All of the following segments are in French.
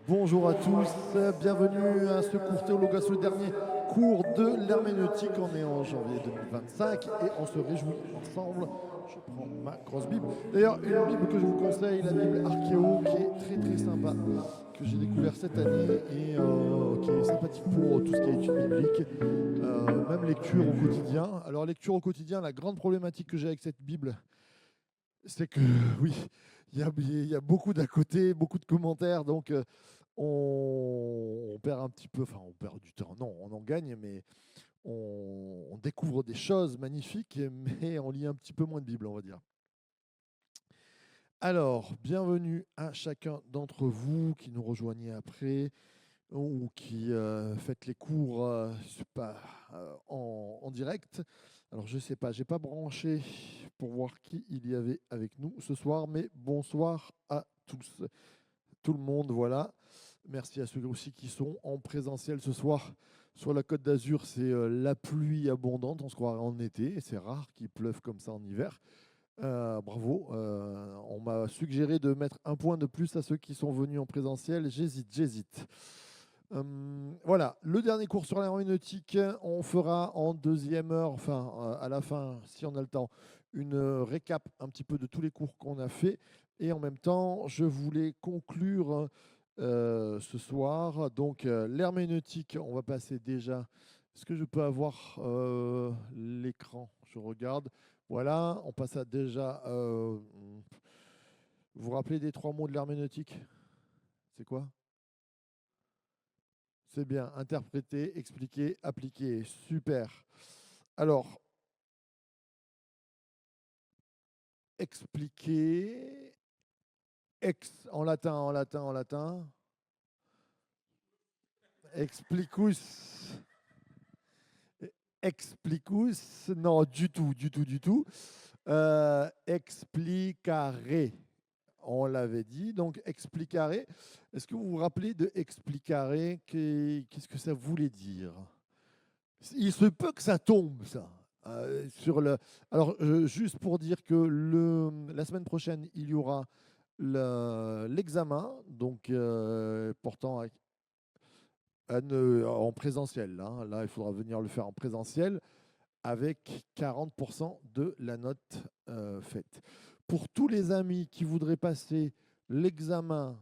Bonjour à tous, bienvenue à ce cours Théologos, le dernier cours de l'herméneutique. On est en janvier 2025 et on se réjouit ensemble. Je prends ma grosse Bible. D'ailleurs, une Bible que je vous conseille, la Bible Archéo, qui est très très sympa, que j'ai découvert cette année et qui est sympathique pour tout ce qui est études bibliques, même lecture au quotidien. Alors, lecture au quotidien, la grande problématique que j'ai avec cette Bible, c'est que oui, il y a beaucoup d'à côté, beaucoup de commentaires, donc on perd un petit peu, enfin on perd du temps, non, on en gagne, mais on découvre des choses magnifiques, mais on lit un petit peu moins de Bible, on va dire. Alors, bienvenue à chacun d'entre vous qui nous rejoignez après ou qui faites les cours en direct. Alors, je ne sais pas, je n'ai pas branché pour voir qui il y avait avec nous ce soir, mais bonsoir à tous, tout le monde, voilà. Merci à ceux aussi qui sont en présentiel ce soir. Sur la Côte d'Azur, c'est la pluie abondante, on se croirait en été, et c'est rare qu'il pleuve comme ça en hiver. Bravo, on m'a suggéré de mettre un point de plus à ceux qui sont venus en présentiel, j'hésite. Voilà, le dernier cours sur l'herméneutique, on fera en deuxième heure, enfin à la fin, si on a le temps, une récap un petit peu de tous les cours qu'on a fait. Et en même temps, je voulais conclure ce soir. Donc l'herméneutique, on va passer déjà. Est-ce que je peux avoir l'écran? Je regarde. Voilà, on passe à déjà. Vous vous rappelez des 3 mots de l'herméneutique? C'est quoi? C'est bien, interpréter, expliquer, appliquer. Super. Alors, expliquer, en latin. Explicus. Explicus, non, du tout. Explicare, on l'avait dit. Donc, explicare. Est-ce que vous vous rappelez de explicare? Qu'est-ce que ça voulait dire? Il se peut que ça tombe, ça. Sur le... Alors, juste pour dire que la semaine prochaine, il y aura l'examen, donc portant en présentiel. Là, il faudra venir le faire en présentiel avec 40% de la note faite. Pour tous les amis qui voudraient passer l'examen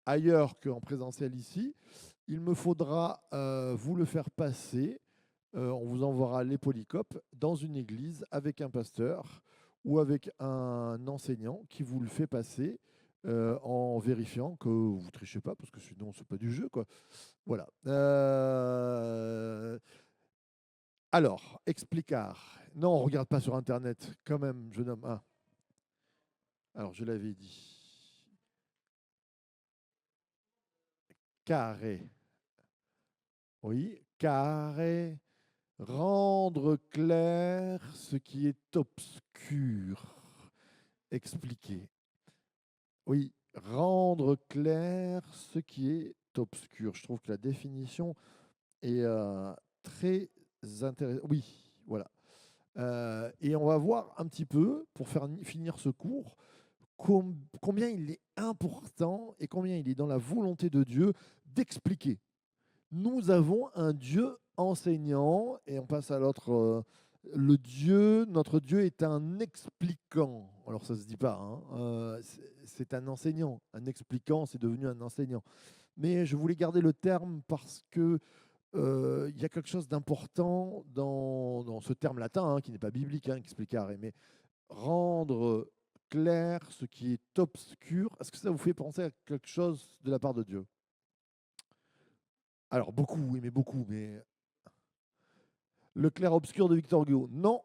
ailleurs qu'en présentiel ici, il me faudra vous le faire passer. On vous enverra les polycopes dans une église avec un pasteur ou avec un enseignant qui vous le fait passer en vérifiant que vous ne trichez pas, parce que sinon, ce n'est pas du jeu, quoi. Voilà. Alors, explicar. Non, on ne regarde pas sur Internet, quand même, jeune homme. Ah. Alors, je l'avais dit. Carré. Oui, carré. Rendre clair ce qui est obscur. Expliquer. Oui, rendre clair ce qui est obscur. Je trouve que la définition est très intéressante. Oui, voilà. Et on va voir un petit peu, pour finir ce cours, combien il est important et combien il est dans la volonté de Dieu d'expliquer. Nous avons un Dieu enseignant, et on passe à l'autre. Notre Dieu est un expliquant. Alors ça se dit pas, hein. C'est un enseignant. Un expliquant, c'est devenu un enseignant. Mais je voulais garder le terme parce que il y a quelque chose d'important dans ce terme latin, qui n'est pas biblique, explicare, mais rendre clair ce qui est obscur. Est-ce que ça vous fait penser à quelque chose de la part de Dieu? Alors beaucoup, oui, mais beaucoup. Mais le clair-obscur de Victor Hugo, non.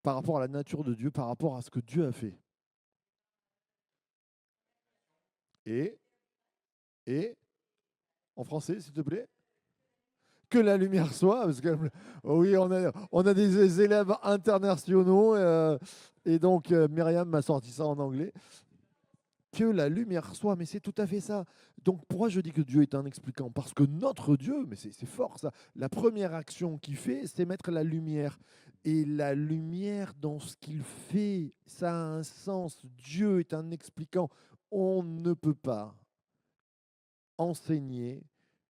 Par rapport à la nature de Dieu, par rapport à ce que Dieu a fait. Et en français, s'il te plaît, que la lumière soit, parce que oui, on a des élèves internationaux, et donc Myriam m'a sorti ça en anglais. Que la lumière soit, mais c'est tout à fait ça. Donc pourquoi je dis que Dieu est un expliquant? Parce que notre Dieu, mais c'est fort ça, la première action qu'il fait, c'est mettre la lumière. Et la lumière dans ce qu'il fait, ça a un sens. Dieu est un expliquant. On ne peut pas enseigner,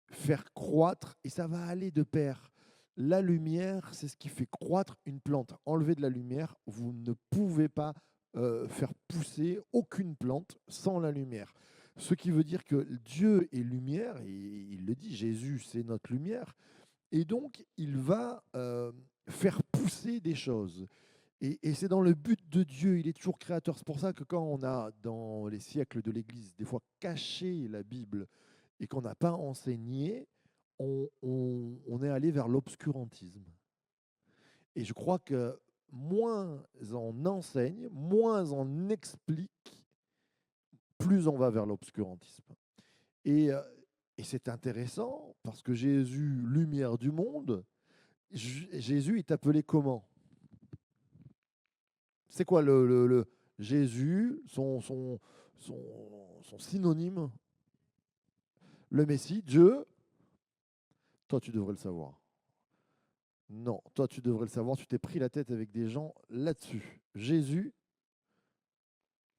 faire croître, et ça va aller de pair. La lumière, c'est ce qui fait croître une plante. Enlever de la lumière, vous ne pouvez pas faire pousser aucune plante sans la lumière. Ce qui veut dire que Dieu est lumière, et il le dit, Jésus, c'est notre lumière, et donc il va faire pousser des choses. Et c'est dans le but de Dieu, il est toujours créateur. C'est pour ça que quand on a, dans les siècles de l'Église, des fois caché la Bible et qu'on n'a pas enseigné, on est allé vers l'obscurantisme. Et je crois que moins on enseigne, moins on explique, plus on va vers l'obscurantisme. Et, euh, et c'est intéressant parce que Jésus, lumière du monde, Jésus est appelé comment? C'est quoi le Jésus, son synonyme? Le Messie, Dieu? Toi, tu devrais le savoir. Non, toi, tu devrais le savoir. Tu t'es pris la tête avec des gens là-dessus. Jésus,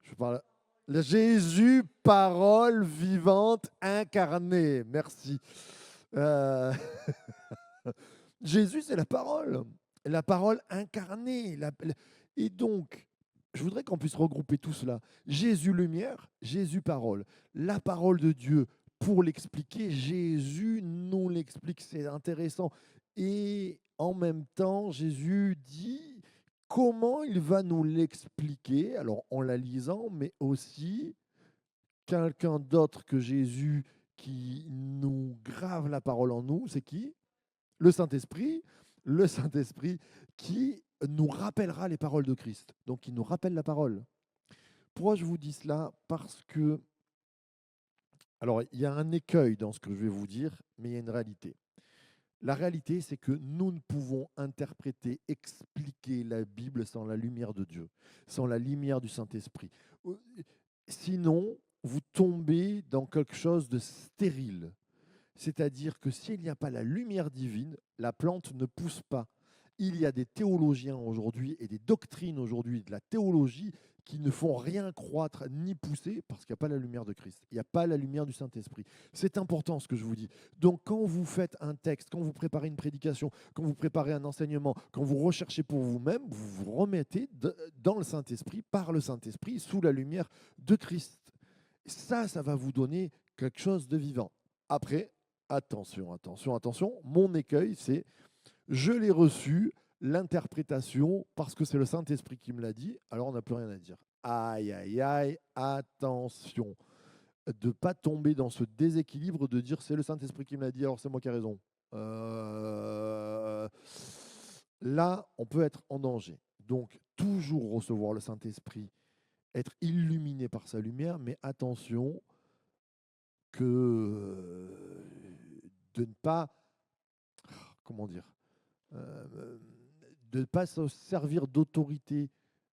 je parle. Jésus, parole vivante incarnée. Merci. Euh, Jésus, c'est la parole incarnée. Et donc, je voudrais qu'on puisse regrouper tout cela. Jésus lumière, Jésus parole. La parole de Dieu, pour l'expliquer, Jésus nous l'explique. C'est intéressant. Et en même temps, Jésus dit comment il va nous l'expliquer. Alors, en la lisant, mais aussi quelqu'un d'autre que Jésus qui nous grave la parole en nous. C'est qui? Le Saint-Esprit qui nous rappellera les paroles de Christ. Donc, il nous rappelle la parole. Pourquoi je vous dis cela? Parce que, alors, il y a un écueil dans ce que je vais vous dire, mais il y a une réalité. La réalité, c'est que nous ne pouvons interpréter, expliquer la Bible sans la lumière de Dieu, sans la lumière du Saint-Esprit. Sinon, vous tombez dans quelque chose de stérile. C'est-à-dire que s'il n'y a pas la lumière divine, la plante ne pousse pas. Il y a des théologiens aujourd'hui et des doctrines aujourd'hui de la théologie qui ne font rien croître ni pousser parce qu'il n'y a pas la lumière de Christ. Il n'y a pas la lumière du Saint-Esprit. C'est important ce que je vous dis. Donc quand vous faites un texte, quand vous préparez une prédication, quand vous préparez un enseignement, quand vous recherchez pour vous-même, vous vous remettez dans le Saint-Esprit, par le Saint-Esprit, sous la lumière de Christ. Ça va vous donner quelque chose de vivant. Après, attention, attention, attention, mon écueil, c'est je l'ai reçu, l'interprétation, parce que c'est le Saint-Esprit qui me l'a dit, alors on n'a plus rien à dire. Aïe, aïe, aïe, attention. De ne pas tomber dans ce déséquilibre de dire c'est le Saint-Esprit qui me l'a dit, alors c'est moi qui ai raison. Là, on peut être en danger. Donc, toujours recevoir le Saint-Esprit, être illuminé par sa lumière, mais attention que de ne pas, comment dire, de ne pas se servir d'autorité,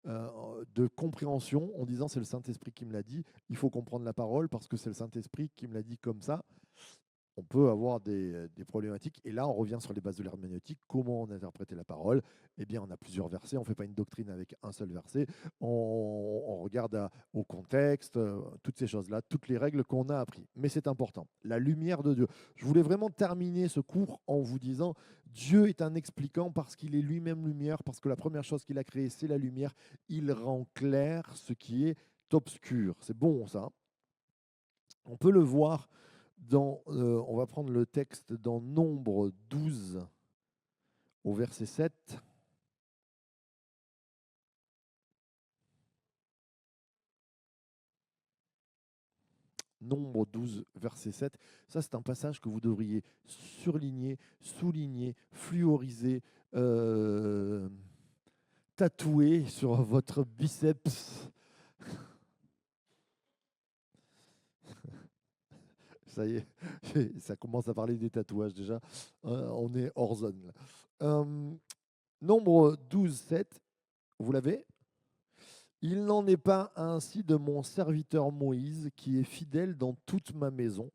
de compréhension en disant c'est le Saint-Esprit qui me l'a dit, il faut comprendre la parole parce que c'est le Saint-Esprit qui me l'a dit comme ça. On peut avoir des problématiques. Et là, on revient sur les bases de l'herméneutique. Comment on interprète la parole? Eh bien, on a plusieurs versets. On ne fait pas une doctrine avec un seul verset. On regarde au contexte, toutes ces choses-là, toutes les règles qu'on a apprises. Mais c'est important. La lumière de Dieu. Je voulais vraiment terminer ce cours en vous disant, Dieu est un expliquant parce qu'il est lui-même lumière, parce que la première chose qu'il a créée, c'est la lumière. Il rend clair ce qui est obscur. C'est bon, ça. On peut le voir on va prendre le texte dans Nombre 12 au verset 7. Nombre 12, verset 7. Ça, c'est un passage que vous devriez surligner, souligner, fluoriser, tatouer sur votre biceps. Ça y est, ça commence à parler des tatouages déjà. On est hors zone là. Nombre 12, 7, vous l'avez? Il n'en est pas ainsi de mon serviteur Moïse, qui est fidèle dans toute ma maison.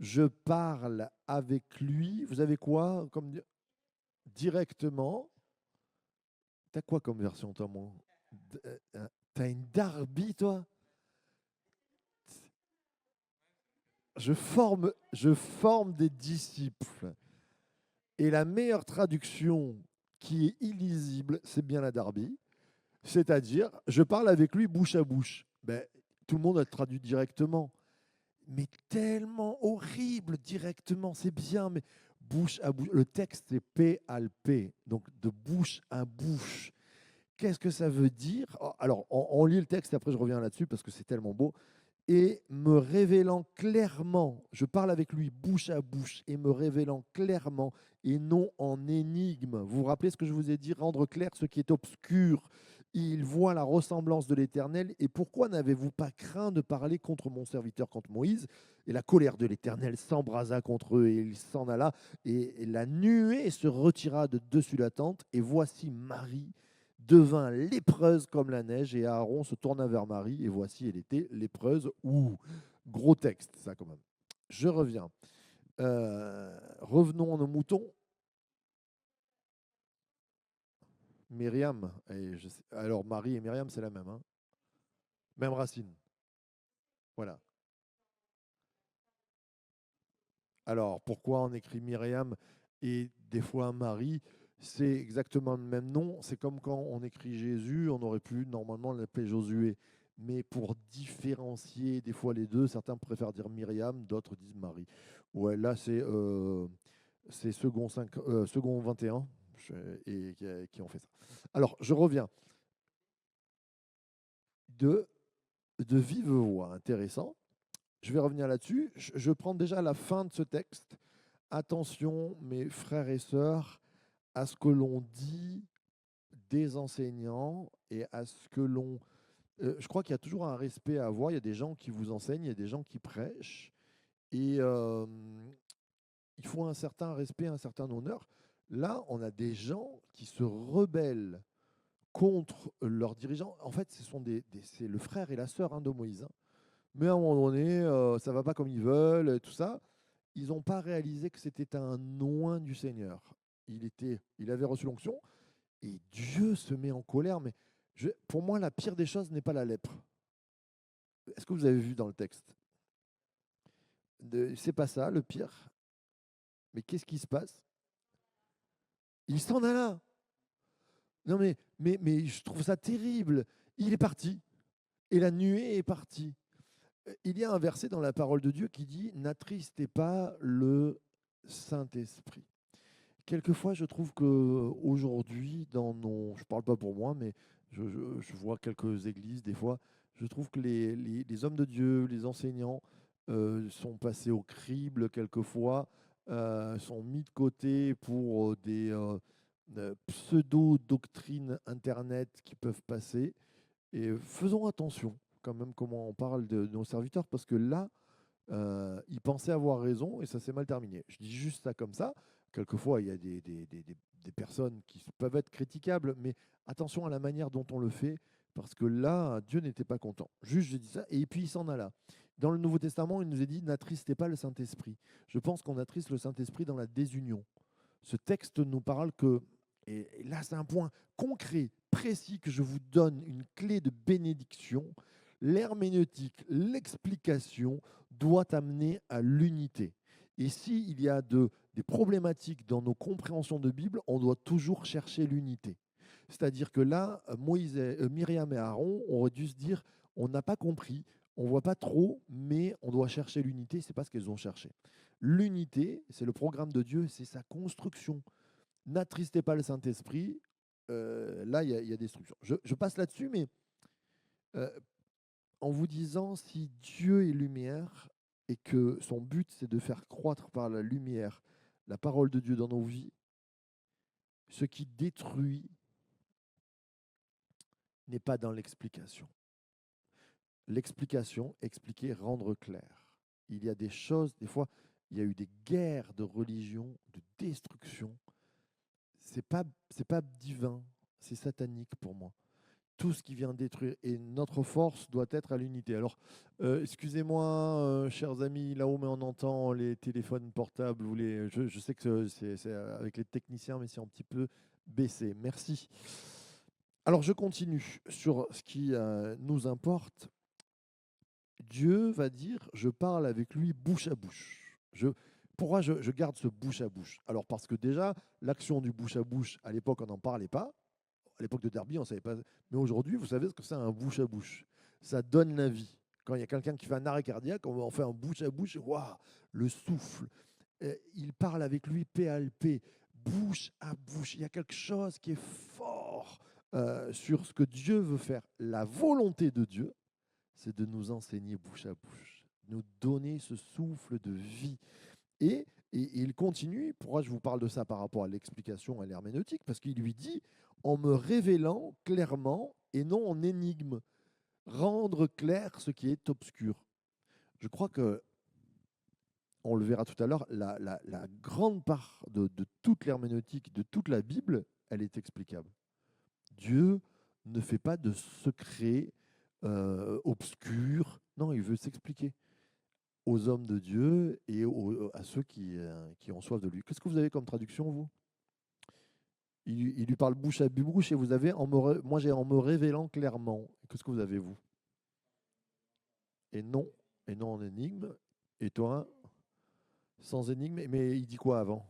Je parle avec lui. Vous avez quoi comme directement? T'as quoi comme version, toi, mon T'as une Darby, toi? Je forme des disciples. Et la meilleure traduction qui est illisible, c'est bien la Darby. C'est-à-dire, je parle avec lui bouche à bouche. Ben, tout le monde a traduit directement. Mais tellement horrible directement, c'est bien, mais bouche à bouche. Le texte, c'est P al P, donc de bouche à bouche. Qu'est-ce que ça veut dire? Alors, on lit le texte et après je reviens là-dessus parce que c'est tellement beau. Et me révélant clairement, je parle avec lui bouche à bouche, et me révélant clairement et non en énigme. Vous vous rappelez ce que je vous ai dit? Rendre clair ce qui est obscur. Il voit la ressemblance de l'Éternel. Et pourquoi n'avez-vous pas craint de parler contre mon serviteur, contre Moïse? Et la colère de l'Éternel s'embrasa contre eux, et il s'en alla. Et la nuée se retira de dessus la tente. Et voici Marie devint lépreuse comme la neige, et Aaron se tourna vers Marie, et voici, elle était lépreuse. Ouh, gros texte, ça, quand même. Je reviens. Revenons à nos moutons. Myriam. Alors, Marie et Myriam, c'est la même. Hein. Même racine. Voilà. Alors, pourquoi on écrit Myriam et des fois Marie? C'est exactement le même nom. C'est comme quand on écrit Jésus, on aurait pu normalement l'appeler Josué. Mais pour différencier des fois les deux, certains préfèrent dire Myriam, d'autres disent Marie. Ouais, là c'est second, second 21 et qui ont fait ça. Alors, je reviens. De, de vive voix, intéressant. Je vais revenir là-dessus. Je prends déjà la fin de ce texte. Attention, mes frères et sœurs, à ce que l'on dit des enseignants et à ce que l'on... je crois qu'il y a toujours un respect à avoir. Il y a des gens qui vous enseignent, il y a des gens qui prêchent. Et il faut un certain respect, un certain honneur. Là, on a des gens qui se rebellent contre leurs dirigeants. En fait, c'est le frère et la sœur, hein, de Moïse. Hein. Mais à un moment donné, ça ne va pas comme ils veulent, tout ça. Ils n'ont pas réalisé que c'était un oint du Seigneur. Il avait reçu l'onction, et Dieu se met en colère. Mais pour moi, la pire des choses n'est pas la lèpre. Est-ce que vous avez vu dans le texte? C'est pas ça, le pire. Mais qu'est-ce qui se passe? Il s'en alla. Non, mais je trouve ça terrible. Il est parti. Et la nuée est partie. Il y a un verset dans la parole de Dieu qui dit: n'attristez pas le Saint-Esprit. Quelquefois, je trouve que aujourd'hui, je parle pas pour moi, mais je vois quelques églises des fois, je trouve que les hommes de Dieu, les enseignants, sont passés au crible quelquefois, sont mis de côté pour des pseudo-doctrines Internet qui peuvent passer. Et faisons attention quand même comment on parle de nos serviteurs, parce que là, ils pensaient avoir raison et ça s'est mal terminé. Je dis juste ça comme ça. Quelquefois, il y a des personnes qui peuvent être critiquables, mais attention à la manière dont on le fait, parce que là, Dieu n'était pas content. Juste, j'ai dit ça, et puis il s'en alla. Dans le Nouveau Testament, il nous est dit: n'attristez pas le Saint-Esprit. Je pense qu'on attriste le Saint-Esprit dans la désunion. Ce texte nous parle que, et là c'est un point concret, précis, que je vous donne une clé de bénédiction. L'herméneutique, l'explication doit amener à l'unité. Et s'il y a des problématiques dans nos compréhensions de Bible, on doit toujours chercher l'unité. C'est-à-dire que là, Myriam et Aaron auraient dû se dire: on n'a pas compris, on ne voit pas trop, mais on doit chercher l'unité. Ce n'est pas ce qu'elles ont cherché. L'unité, c'est le programme de Dieu, c'est sa construction. N'attristez pas le Saint-Esprit. Là, il y a destruction. Je passe là-dessus, mais euh, en vous disant, si Dieu est lumière et que son but, c'est de faire croître par la lumière la parole de Dieu dans nos vies, ce qui détruit n'est pas dans l'explication. L'explication, expliquer, rendre clair. Il y a des choses, des fois, il y a eu des guerres de religion, de destruction. C'est pas divin, c'est satanique pour moi. Tout ce qui vient détruire. Et notre force doit être à l'unité. Alors, excusez-moi, chers amis, là-haut, mais on entend les téléphones portables. Je sais que c'est avec les techniciens, mais c'est un petit peu baissé. Merci. Alors, je continue sur ce qui nous importe. Dieu va dire, je parle avec lui bouche à bouche. Pourquoi je garde ce bouche à bouche? Alors, parce que déjà, l'action du bouche à bouche, à l'époque, on n'en parlait pas. À l'époque de Derby, on ne savait pas. Mais aujourd'hui, vous savez ce que c'est un bouche à bouche. Ça donne la vie. Quand il y a quelqu'un qui fait un arrêt cardiaque, on fait un bouche à bouche. Waouh, le souffle. Il parle avec lui PALP, bouche à bouche. Il y a quelque chose qui est fort sur ce que Dieu veut faire. La volonté de Dieu, c'est de nous enseigner bouche à bouche, nous donner ce souffle de vie. Et il continue, pourquoi je vous parle de ça par rapport à l'explication à l'herméneutique? Parce qu'il lui dit, en me révélant clairement et non en énigme, rendre clair ce qui est obscur. Je crois que, on le verra tout à l'heure, la grande part de toute l'herméneutique, de toute la Bible, elle est explicable. Dieu ne fait pas de secrets obscurs. Non, il veut s'expliquer aux hommes de Dieu et à ceux qui ont soif de lui. Qu'est-ce que vous avez comme traduction, vous? Il lui parle bouche à bouche et vous avez moi j'ai en me révélant clairement. Qu'est-ce que vous avez, vous? Et non, et non en énigme. Et toi, sans énigme, mais il dit quoi avant?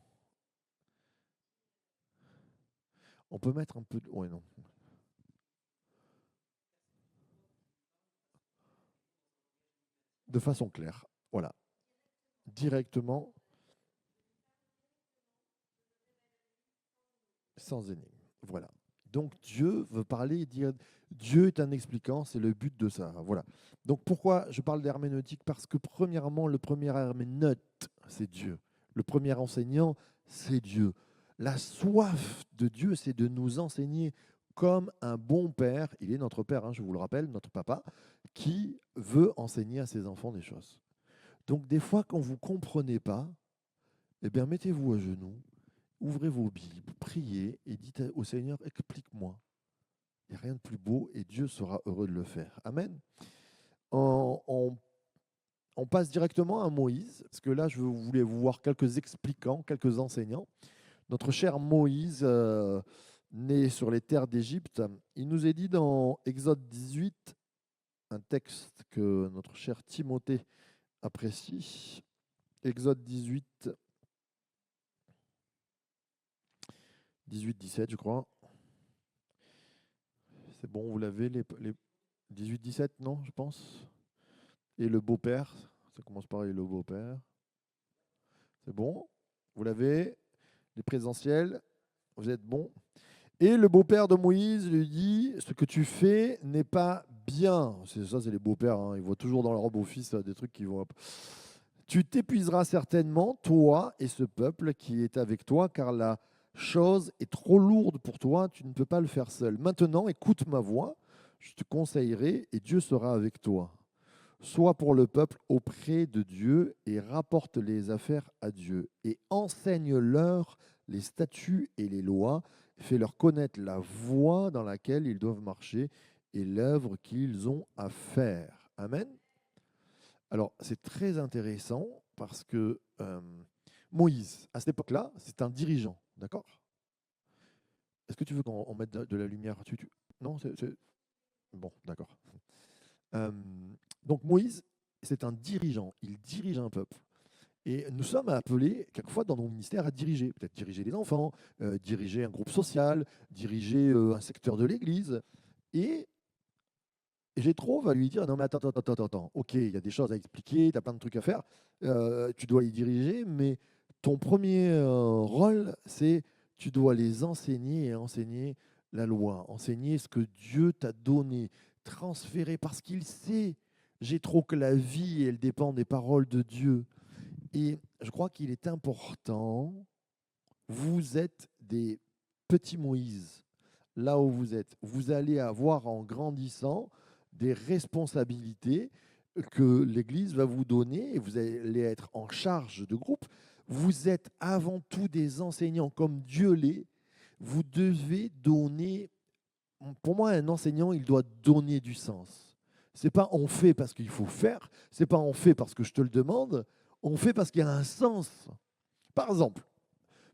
On peut mettre un peu de... Ouais, non. De façon claire. Voilà. Directement, sans énigme. Voilà. Donc Dieu veut parler, dire Dieu est un expliquant, c'est le but de ça. Voilà. Donc pourquoi je parle d'herméneutique? Parce que premièrement, le premier herméneute, c'est Dieu. Le premier enseignant, c'est Dieu. La soif de Dieu, c'est de nous enseigner comme un bon père, il est notre père, hein, je vous le rappelle, notre papa, qui veut enseigner à ses enfants des choses. Donc des fois, quand vous ne comprenez pas, eh bien mettez-vous à genoux, ouvrez vos Bibles, priez et dites au Seigneur, explique-moi. Il n'y a rien de plus beau et Dieu sera heureux de le faire. Amen. On, on- on passe directement à Moïse, parce que là, je voulais vous voir quelques expliquants, quelques enseignants. Notre cher Moïse, né sur les terres d'Égypte, il nous est dit dans Exode 18, un texte que notre cher Timothée apprécie. Exode 18, 18-17, je crois. C'est bon, vous l'avez, les 18-17, non, je pense. Et le beau-père, ça commence par le beau-père. C'est bon, vous l'avez. Les présentiels, vous êtes bon. Et le beau-père de Moïse lui dit, ce que tu fais n'est pas bien. C'est ça, c'est les beaux-pères, hein. Ils voient toujours dans leur beau-fils des trucs qui vont... Tu t'épuiseras certainement, toi et ce peuple qui est avec toi, car la chose est trop lourde pour toi, tu ne peux pas le faire seul. Maintenant, écoute ma voix, je te conseillerai et Dieu sera avec toi. Sois pour le peuple auprès de Dieu et rapporte les affaires à Dieu et enseigne-leur les statuts et les lois, fais-leur connaître la voie dans laquelle ils doivent marcher et l'œuvre qu'ils ont à faire. Amen. Alors, c'est très intéressant parce que Moïse, à cette époque-là, c'est un dirigeant, d'accord? Est-ce que tu veux qu'on mette de la lumière dessus? Non, bon, d'accord. Euh, donc Moïse, c'est un dirigeant, il dirige un peuple. Et nous sommes appelés, quelquefois dans nos ministères, à diriger. Peut-être diriger les enfants, diriger un groupe social, diriger un secteur de l'Église. Et Jéthro va lui dire, non mais attends, ok, il y a des choses à expliquer, tu as plein de trucs à faire, tu dois les diriger, mais ton premier rôle, c'est tu dois les enseigner et enseigner la loi, enseigner ce que Dieu t'a donné, transférer, parce qu'il sait, Jéthro, que la vie, elle dépend des paroles de Dieu. Et je crois qu'il est important, vous êtes des petits Moïse, là où vous êtes. Vous allez avoir en grandissant des responsabilités que l'Église va vous donner, et vous allez être en charge de groupe, vous êtes avant tout des enseignants comme Dieu l'est. Vous devez donner, pour moi, un enseignant, il doit donner du sens. C'est pas on fait parce qu'il faut faire, c'est pas on fait parce que je te le demande, on fait parce qu'il y a un sens. Par exemple,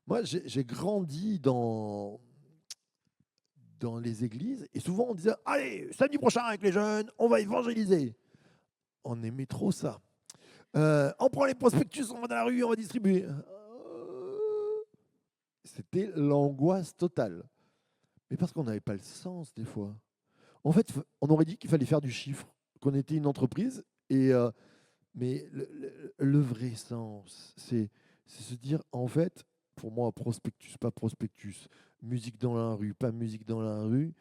moi, j'ai grandi dans les églises et souvent on disait allez, samedi prochain avec les jeunes, on va évangéliser. On aimait trop ça. On prend les prospectus, on va dans la rue, on va distribuer. C'était l'angoisse totale. Mais parce qu'on n'avait pas le sens des fois. En fait, on aurait dit qu'il fallait faire du chiffre, qu'on était une entreprise. Mais le vrai sens, c'est se dire, en fait, pour moi, prospectus, pas prospectus, musique dans la rue, pas musique dans la rue,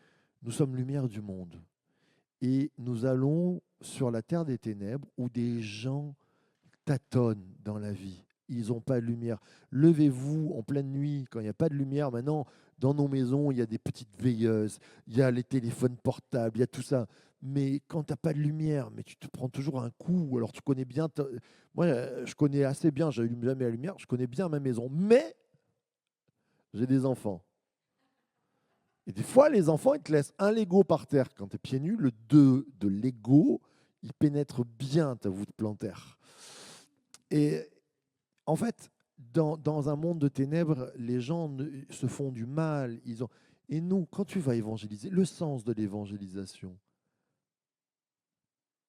nous sommes lumière du monde. Et nous allons sur la terre des ténèbres où des gens tâtonnent dans la vie. Ils n'ont pas de lumière. Levez-vous en pleine nuit quand il n'y a pas de lumière. Maintenant, dans nos maisons, il y a des petites veilleuses, il y a les téléphones portables, il y a tout ça. Mais quand tu n'as pas de lumière, mais tu te prends toujours un coup. Alors tu connais bien. Moi, je connais assez bien, j'allume jamais la lumière, je connais bien ma maison. Mais j'ai des enfants. Et des fois, les enfants, ils te laissent un Lego par terre quand tu es pieds nus. Le 2 de Lego, il pénètre bien ta voûte plantaire. Et en fait, dans un monde de ténèbres, les gens se font du mal. Et nous, quand tu vas évangéliser, le sens de l'évangélisation,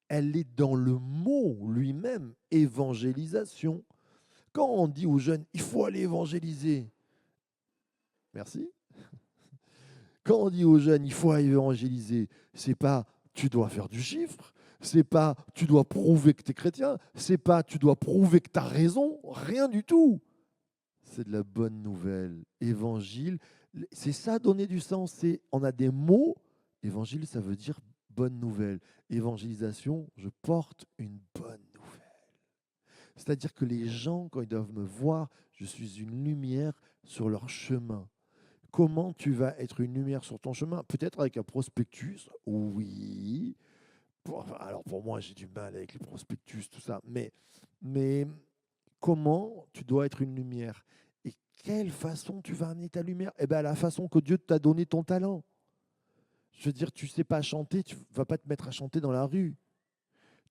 elle est dans le mot lui-même, évangélisation. Quand on dit aux jeunes, il faut aller évangéliser, merci. Quand on dit aux jeunes, il faut aller évangéliser, c'est pas tu dois faire du chiffre, c'est pas tu dois prouver que tu es chrétien, c'est pas tu dois prouver que tu as raison, rien du tout. C'est de la bonne nouvelle. Évangile, c'est ça donner du sens. On a des mots. Évangile, ça veut dire bonne nouvelle. Évangélisation, je porte une bonne nouvelle. C'est-à-dire que les gens, quand ils doivent me voir, je suis une lumière sur leur chemin. Comment tu vas être une lumière sur ton chemin? Peut-être avec un prospectus, oui. Alors pour moi, j'ai du mal avec les prospectus, tout ça. Mais comment tu dois être une lumière? Et quelle façon tu vas amener ta lumière? Eh bien, la façon que Dieu t'a donné ton talent. Je veux dire, tu ne sais pas chanter, tu ne vas pas te mettre à chanter dans la rue.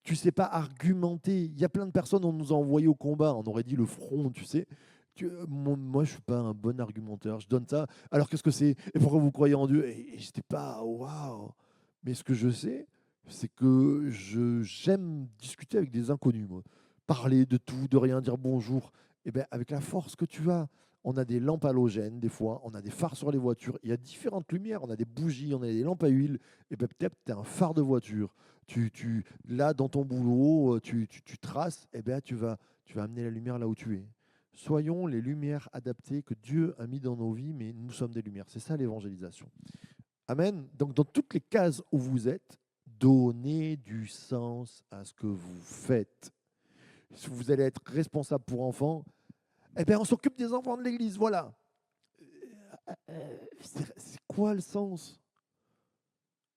Tu ne sais pas argumenter. Il y a plein de personnes, on nous a envoyés au combat, on aurait dit le front, tu sais. Moi, je ne suis pas un bon argumenteur. Je donne ça. Alors, qu'est-ce que c'est? Et pourquoi vous croyez en Dieu? Et je n'étais pas, waouh. Mais ce que je sais, c'est que j'aime discuter avec des inconnus, moi. Parler de tout, de rien, dire bonjour. Et bien, avec la force que tu as, on a des lampes halogènes, des fois, on a des phares sur les voitures. Il y a différentes lumières. On a des bougies, on a des lampes à huile. Et bien, peut-être tu as un phare de voiture. Là, dans ton boulot, tu traces, et ben, tu vas amener la lumière là où tu es. Soyons les lumières adaptées que Dieu a mis dans nos vies, mais nous sommes des lumières. C'est ça l'évangélisation. Amen. Donc, dans toutes les cases où vous êtes, donnez du sens à ce que vous faites. Si vous allez être responsable pour enfants, eh bien, on s'occupe des enfants de l'Église, voilà. C'est quoi le sens?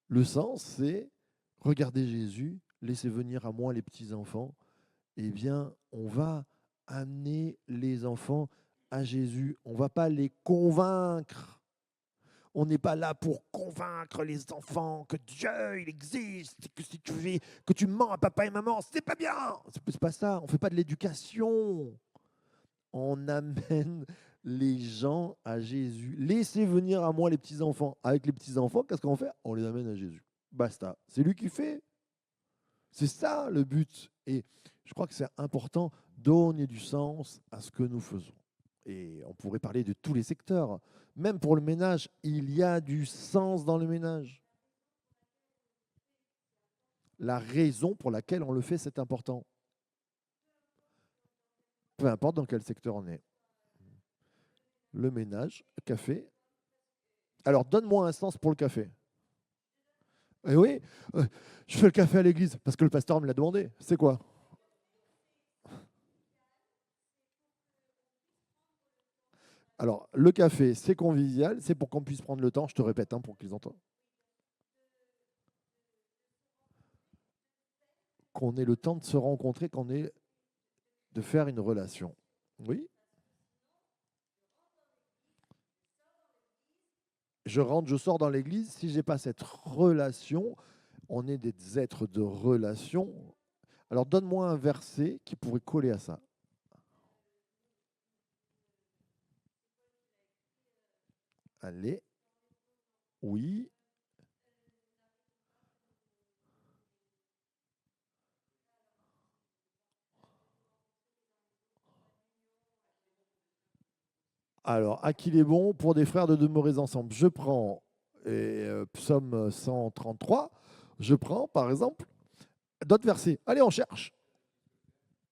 Le sens, c'est regardez Jésus, laissez venir à moi les petits-enfants. Eh bien, on va amener les enfants à Jésus. On ne va pas les convaincre. On n'est pas là pour convaincre les enfants que Dieu, il existe, que si tu fais, que tu mens à papa et maman, c'est pas bien. C'est pas ça. On ne fait pas de l'éducation. On amène les gens à Jésus. Laissez venir à moi les petits-enfants. Avec les petits-enfants, qu'est-ce qu'on fait? On les amène à Jésus. Basta. C'est lui qui fait. C'est ça le but. Et je crois que c'est important de donner du sens à ce que nous faisons. Et on pourrait parler de tous les secteurs. Même pour le ménage, il y a du sens dans le ménage. La raison pour laquelle on le fait, c'est important. Peu importe dans quel secteur on est. Le ménage, le café. Alors, donne-moi un sens pour le café. Eh oui, je fais le café à l'église parce que le pasteur me l'a demandé. C'est quoi? Alors, le café, c'est convivial, c'est pour qu'on puisse prendre le temps, je te répète, pour qu'ils entendent. qu'on ait le temps de se rencontrer, de faire une relation. Oui. Je rentre, je sors dans l'église. Si je n'ai pas cette relation, on est des êtres de relation. Alors donne-moi un verset qui pourrait coller à ça. Allez. Oui. Alors, à qu'il est bon pour des frères de demeurer ensemble. Je prends Psaume 133. Je prends, par exemple, d'autres versets. Allez, on cherche.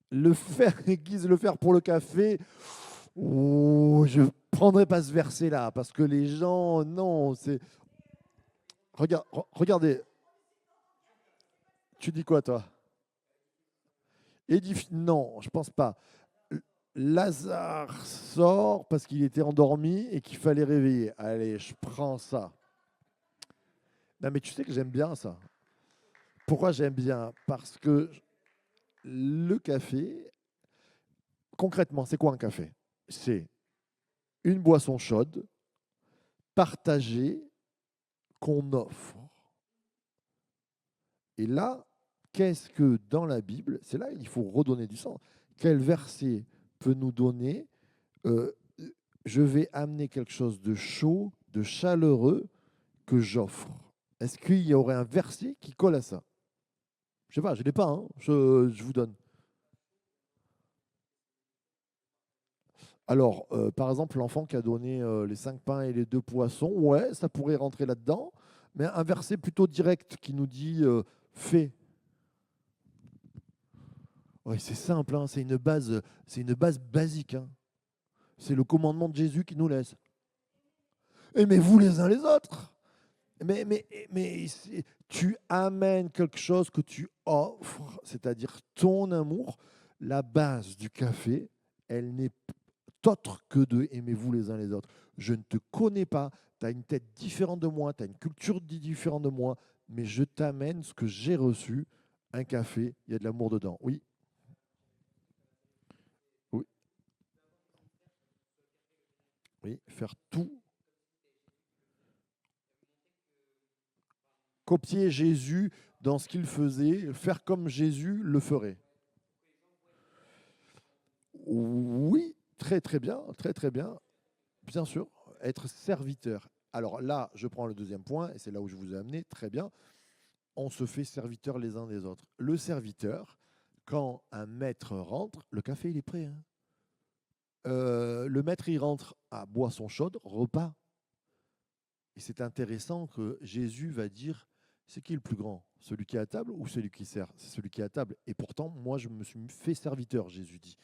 Le faire, aiguise le faire pour le café. Oh, je ne prendrai pas ce verset-là parce que les gens, non, c'est. Regardez, tu dis quoi, toi? Non, je pense pas. Lazare sort parce qu'il était endormi et qu'il fallait réveiller. Allez, je prends ça. Non, mais tu sais que j'aime bien ça. Pourquoi j'aime bien? Parce que le café, concrètement, c'est quoi un café? C'est une boisson chaude, partagée, qu'on offre. Et là, qu'est-ce que dans la Bible, c'est là qu'il faut redonner du sens. Quel verset peut nous donner je vais amener quelque chose de chaud, de chaleureux que j'offre? Est-ce qu'il y aurait un verset qui colle à ça? Je sais pas, je ne l'ai pas, hein, je vous donne. Alors, par exemple, l'enfant qui a donné les 5 pains et les 2 poissons, ouais, ça pourrait rentrer là-dedans, mais un verset plutôt direct qui nous dit fais. Ouais, c'est simple, hein, c'est une base basique, hein. C'est le commandement de Jésus qui nous laisse. Aimez-vous les uns les autres. Mais tu amènes quelque chose que tu offres, c'est-à-dire ton amour. La base du café, elle n'est autre que de aimez-vous les uns les autres. Je ne te connais pas, tu as une tête différente de moi, tu as une culture différente de moi, mais je t'amène ce que j'ai reçu, un café, il y a de l'amour dedans. Oui, oui, oui, faire tout, copier Jésus dans ce qu'il faisait, faire comme Jésus le ferait. Oui, très très bien, très très bien. Bien sûr, être serviteur. Alors là, je prends le deuxième point, et c'est là où je vous ai amené, très bien. On se fait serviteur les uns des autres. Le serviteur, quand un maître rentre, le café, il est prêt, hein. Le maître, il rentre à boisson chaude, repas. Et c'est intéressant que Jésus va dire, c'est qui le plus grand? Celui qui est à table ou celui qui sert? C'est celui qui est à table. Et pourtant, moi, je me suis fait serviteur, Jésus dit.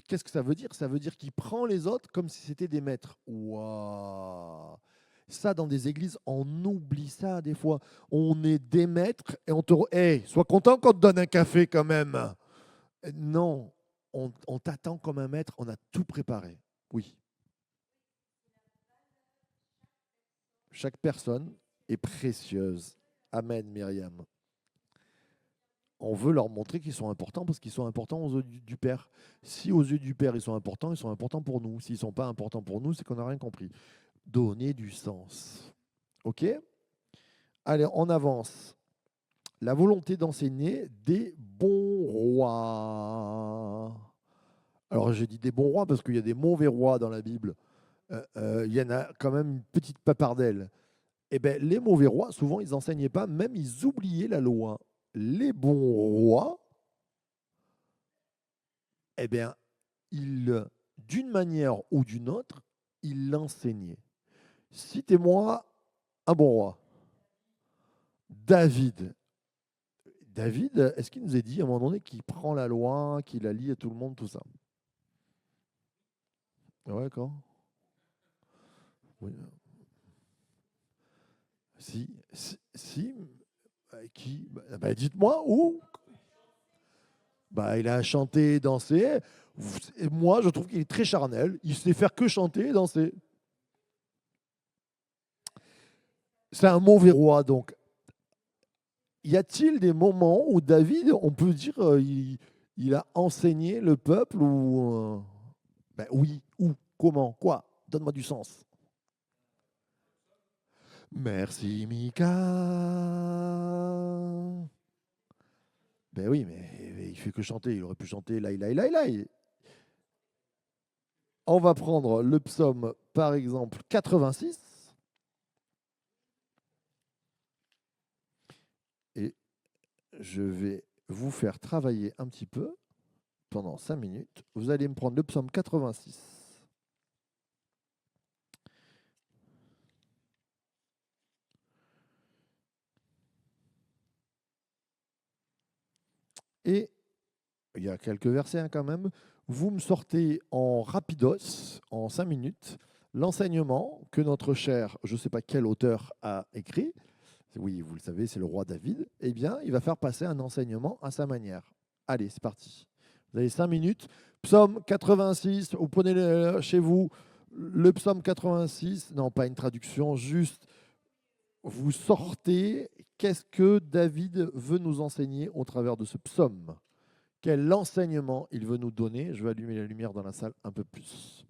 Qu'est-ce que ça veut dire? Ça veut dire qu'il prend les autres comme si c'était des maîtres. Waouh! Ça, dans des églises, on oublie ça des fois. On est des maîtres et on te... Hey, sois content qu'on te donne un café quand même. Non, on t'attend comme un maître, on a tout préparé. Oui, chaque personne est précieuse. Amen, Myriam. On veut leur montrer qu'ils sont importants parce qu'ils sont importants aux yeux du Père. Si aux yeux du Père, ils sont importants pour nous. S'ils ne sont pas importants pour nous, c'est qu'on n'a rien compris. Donner du sens. OK? Allez, on avance. La volonté d'enseigner des bons rois. Alors, j'ai dit des bons rois parce qu'il y a des mauvais rois dans la Bible. Il y en a quand même une petite papardelle. Eh bien, les mauvais rois, souvent, ils n'enseignaient pas, même ils oubliaient la loi. Les bons rois, eh bien, d'une manière ou d'une autre, ils l'enseignaient. Citez-moi un bon roi. David. David, est-ce qu'il nous est dit à un moment donné qu'il prend la loi, qu'il la lit à tout le monde, tout ça? Ouais, d'accord. Oui. Si. Qui? Dites-moi où? Il a chanté, dansé. Et moi, je trouve qu'il est très charnel. Il sait faire que chanter et danser. C'est un mauvais roi, donc y a-t-il des moments où David, on peut dire, il a enseigné le peuple ou ben oui, où, comment, quoi? Donne-moi du sens. Merci Mika. Ben oui, mais il fait que chanter. Il aurait pu chanter laï, laï, laï, laï. On va prendre le psaume, par exemple, 86. Et je vais vous faire travailler un petit peu pendant 5 minutes. Vous allez me prendre le psaume 86. Et il y a quelques versets quand même. Vous me sortez en rapidos, en 5 minutes, l'enseignement que notre cher, je ne sais pas quel auteur a écrit, oui, vous le savez, c'est le roi David, eh bien, il va faire passer un enseignement à sa manière. Allez, c'est parti. Vous avez 5 minutes. Psaume 86, vous prenez chez vous le psaume 86, non pas une traduction, juste vous sortez, qu'est-ce que David veut nous enseigner au travers de ce psaume? Quel enseignement il veut nous donner? Je vais allumer la lumière dans la salle un peu plus.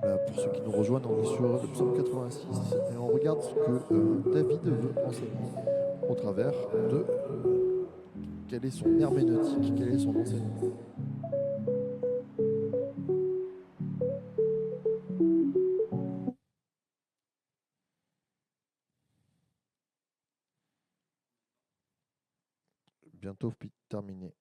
Voilà, pour ceux qui nous rejoignent, on est sur le psaume 86 et on regarde ce que David veut enseigner au travers de quelle est son herméneutique, quel est son enseignement. Bientôt terminé.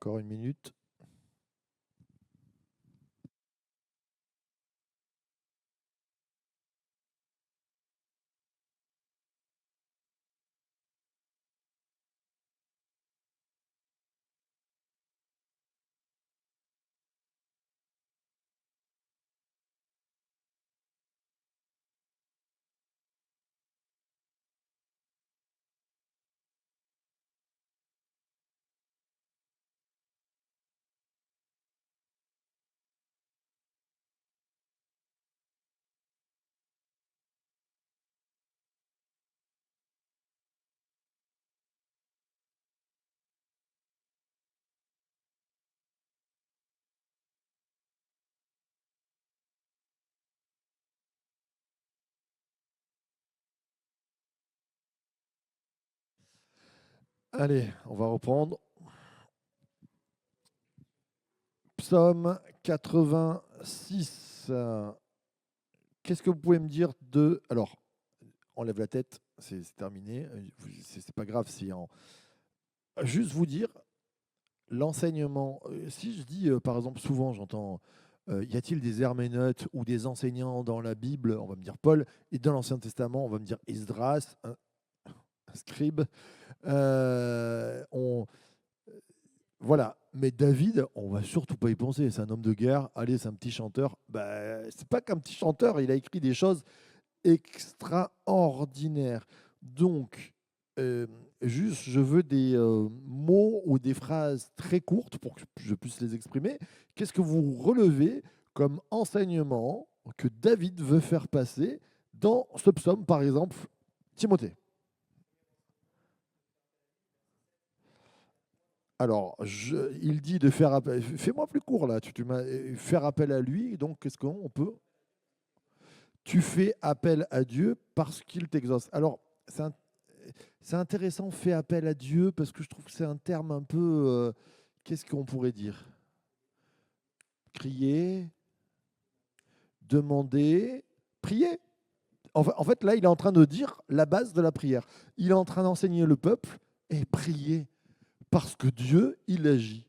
encore une minute. Allez, on va reprendre. Psaume 86. Qu'est-ce que vous pouvez me dire de... Alors, on lève la tête, c'est terminé. C'est pas grave si en... Juste vous dire, l'enseignement... Si je dis, par exemple, souvent j'entends... y a-t-il des herméneutes ou des enseignants dans la Bible? On va me dire Paul. Et dans l'Ancien Testament, on va me dire Esdras, un scribe. Voilà, mais David, on va surtout pas y penser. C'est un homme de guerre. Allez, c'est un petit chanteur. Bah, c'est pas qu'un petit chanteur. Il a écrit des choses extraordinaires. Donc, euh, juste, je veux des mots ou des phrases très courtes pour que je puisse les exprimer. Qu'est-ce que vous relevez comme enseignement que David veut faire passer dans ce psaume, par exemple, Timothée? Alors, il dit de faire appel. Fais-moi plus court là. Faire appel à lui. Donc, qu'est-ce qu'on peut? Tu fais appel à Dieu parce qu'il t'exauce. Alors, c'est un- c'est intéressant, fais appel à Dieu, parce que je trouve que c'est un terme un peu. Qu'est-ce qu'on pourrait dire? Crier, demander, prier. En fait, là, il est en train de dire la base de la prière. Il est en train d'enseigner le peuple et prier parce que Dieu, il agit.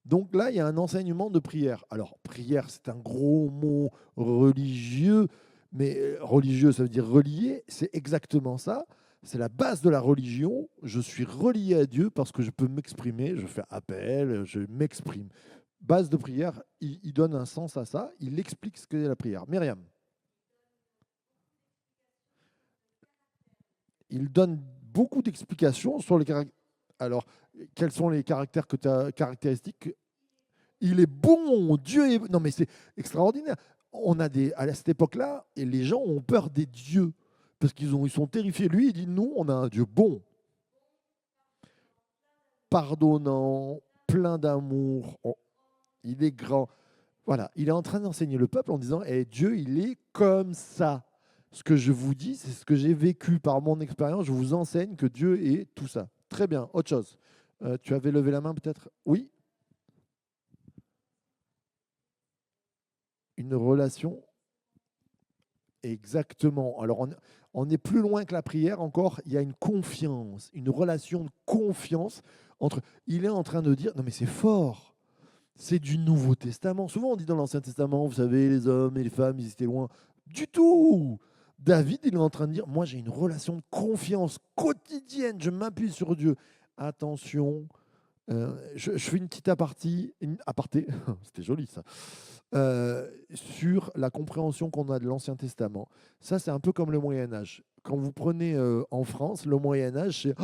Donc là, il y a un enseignement de prière. Alors, prière, c'est un gros mot religieux, mais religieux, ça veut dire relié. C'est exactement ça. C'est la base de la religion. Je suis relié à Dieu parce que je peux m'exprimer, je fais appel, je m'exprime. Base de prière, il donne un sens à ça, il explique ce qu'est la prière. Myriam, il donne beaucoup d'explications sur les caractères. Alors, quels sont les caractères que tu as, caractéristiques? Il est bon, Dieu est... Non mais c'est extraordinaire. On a des... À cette époque-là, et les gens ont peur des dieux, parce ils sont terrifiés. Lui, il dit, nous, on a un Dieu bon, pardonnant, plein d'amour, il est grand. Voilà, il est en train d'enseigner le peuple en disant, eh, Dieu, il est comme ça. Ce que je vous dis, c'est ce que j'ai vécu par mon expérience. Je vous enseigne que Dieu est tout ça. Très bien, autre chose. Tu avais levé la main peut-être? Oui, une relation. Exactement. Alors, on est plus loin que la prière encore. Il y a une confiance, une relation de confiance entre. Il est en train de dire, non mais c'est fort, c'est du Nouveau Testament. Souvent on dit dans l'Ancien Testament, vous savez, les hommes et les femmes, ils étaient loin. Du tout. David, il est en train de dire, moi j'ai une relation de confiance quotidienne, je m'appuie sur Dieu. Attention, je fais une petite aparté, c'était joli ça, sur la compréhension qu'on a de l'Ancien Testament. Ça, c'est un peu comme le Moyen Âge. Quand vous prenez en France, le Moyen Âge, c'est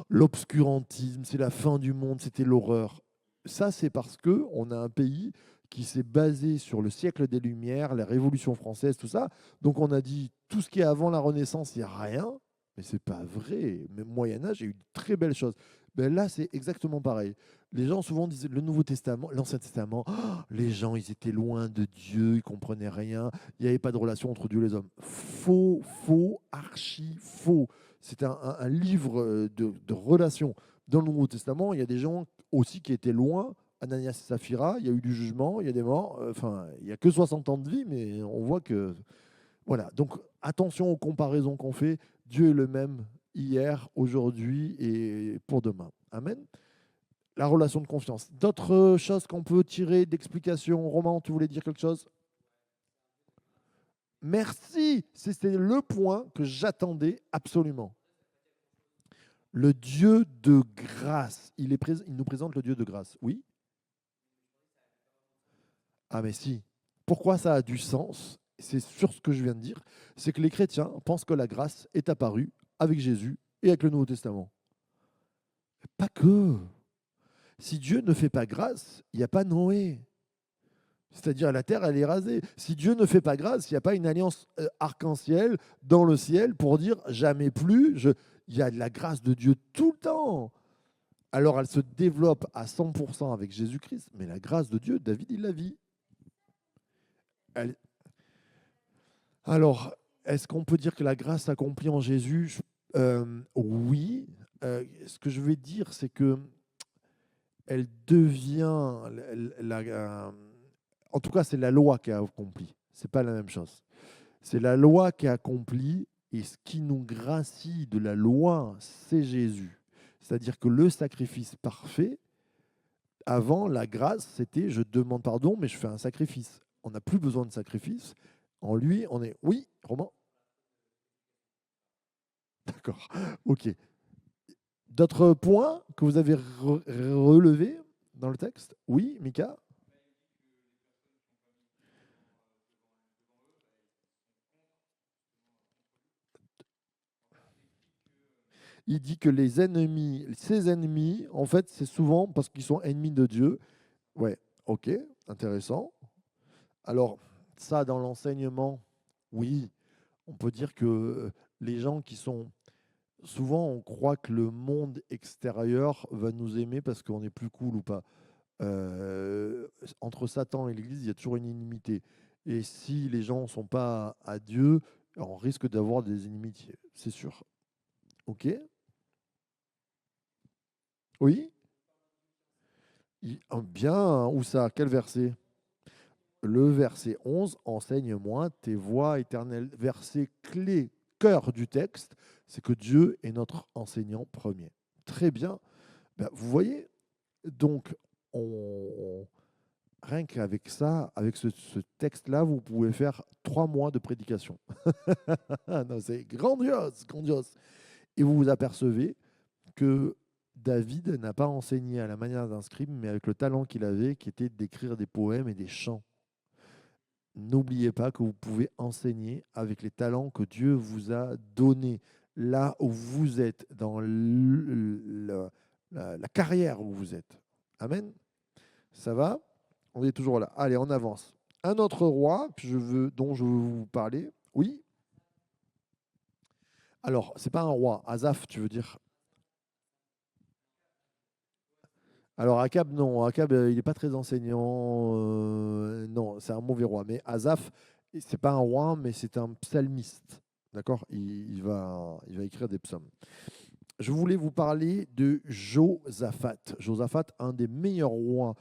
l'obscurantisme, c'est la fin du monde, c'était l'horreur. Ça, c'est parce que on a un pays qui s'est basé sur le siècle des Lumières, la Révolution française, tout ça. Donc on a dit tout ce qui est avant la Renaissance, il n'y a rien. Mais c'est pas vrai. Mais Moyen Âge, il y a eu de très belles choses. Ben là, c'est exactement pareil. Les gens souvent disent le Nouveau Testament, l'Ancien Testament, les gens, ils étaient loin de Dieu, ils comprenaient rien, il n'y avait pas de relation entre Dieu et les hommes. Faux, faux, archi faux. C'est un livre de relations. Dans le Nouveau Testament, il y a des gens aussi qui étaient loin. Ananias et Saphira, il y a eu du jugement, il y a des morts. Enfin, il n'y a que 60 ans de vie, mais on voit que... Voilà, donc attention aux comparaisons qu'on fait. Dieu est le même hier, aujourd'hui et pour demain. Amen. La relation de confiance. D'autres choses qu'on peut tirer d'explications? Roman, tu voulais dire quelque chose? Merci, c'était le point que j'attendais absolument. Le Dieu de grâce. Il nous présente le Dieu de grâce. Oui? Ah mais si. Pourquoi ça a du sens? C'est sur ce que je viens de dire. C'est que les chrétiens pensent que la grâce est apparue avec Jésus et avec le Nouveau Testament. Pas que. Si Dieu ne fait pas grâce, il n'y a pas Noé. C'est-à-dire la terre, elle est rasée. Si Dieu ne fait pas grâce, il n'y a pas une alliance arc-en-ciel dans le ciel pour dire jamais plus. Il y a de la grâce de Dieu tout le temps. Alors elle se développe à 100% avec Jésus-Christ, mais la grâce de Dieu, David, il la vit. Elle- Alors, est-ce qu'on peut dire que la grâce s'accomplit en Jésus? Oui. Ce que je vais dire, c'est que elle devient en tout cas, c'est la loi qui a accompli. C'est pas la même chose. C'est la loi qui a accompli, et ce qui nous gracie de la loi, c'est Jésus. C'est-à-dire que le sacrifice parfait, avant, la grâce, c'était je demande pardon, mais je fais un sacrifice. On n'a plus besoin de sacrifice. En lui, on est. Oui, Romain? D'accord. Ok. D'autres points que vous avez relevés dans le texte? Oui, Mika? Il dit que les ennemis, ses ennemis, en fait, c'est souvent parce qu'ils sont ennemis de Dieu. Ouais, ok, intéressant. Alors, ça, dans l'enseignement, oui, on peut dire que les gens qui sont... Souvent, on croit que le monde extérieur va nous aimer parce qu'on est plus cool ou pas. Entre Satan et l'Église, il y a toujours une inimité. Et si les gens ne sont pas à Dieu, on risque d'avoir des inimitiés, c'est sûr. Ok? Oui? Bien, où ça? Quel verset? Le verset 11, enseigne-moi tes voies éternelles. Verset clé, cœur du texte, c'est que Dieu est notre enseignant premier. Très bien. Ben, vous voyez, donc, rien qu'avec ça, avec ce texte-là, vous pouvez faire 3 mois de prédication. Non, c'est grandiose, grandiose. Et vous vous apercevez que David n'a pas enseigné à la manière d'un scribe, mais avec le talent qu'il avait, qui était d'écrire des poèmes et des chants. N'oubliez pas que vous pouvez enseigner avec les talents que Dieu vous a donnés, là où vous êtes, dans la carrière où vous êtes. Amen. Ça va? On est toujours là. Allez, on avance. Un autre roi dont je veux vous parler. Oui? Alors, c'est pas un roi. Asaph, tu veux dire? Alors, Akab, non. Akab, il n'est pas très enseignant. Non, c'est un mauvais roi. Mais Asaph, c'est pas un roi, mais c'est un psalmiste. D'accord? Il va écrire des psaumes. Je voulais vous parler de Josaphat. Josaphat, un des meilleurs rois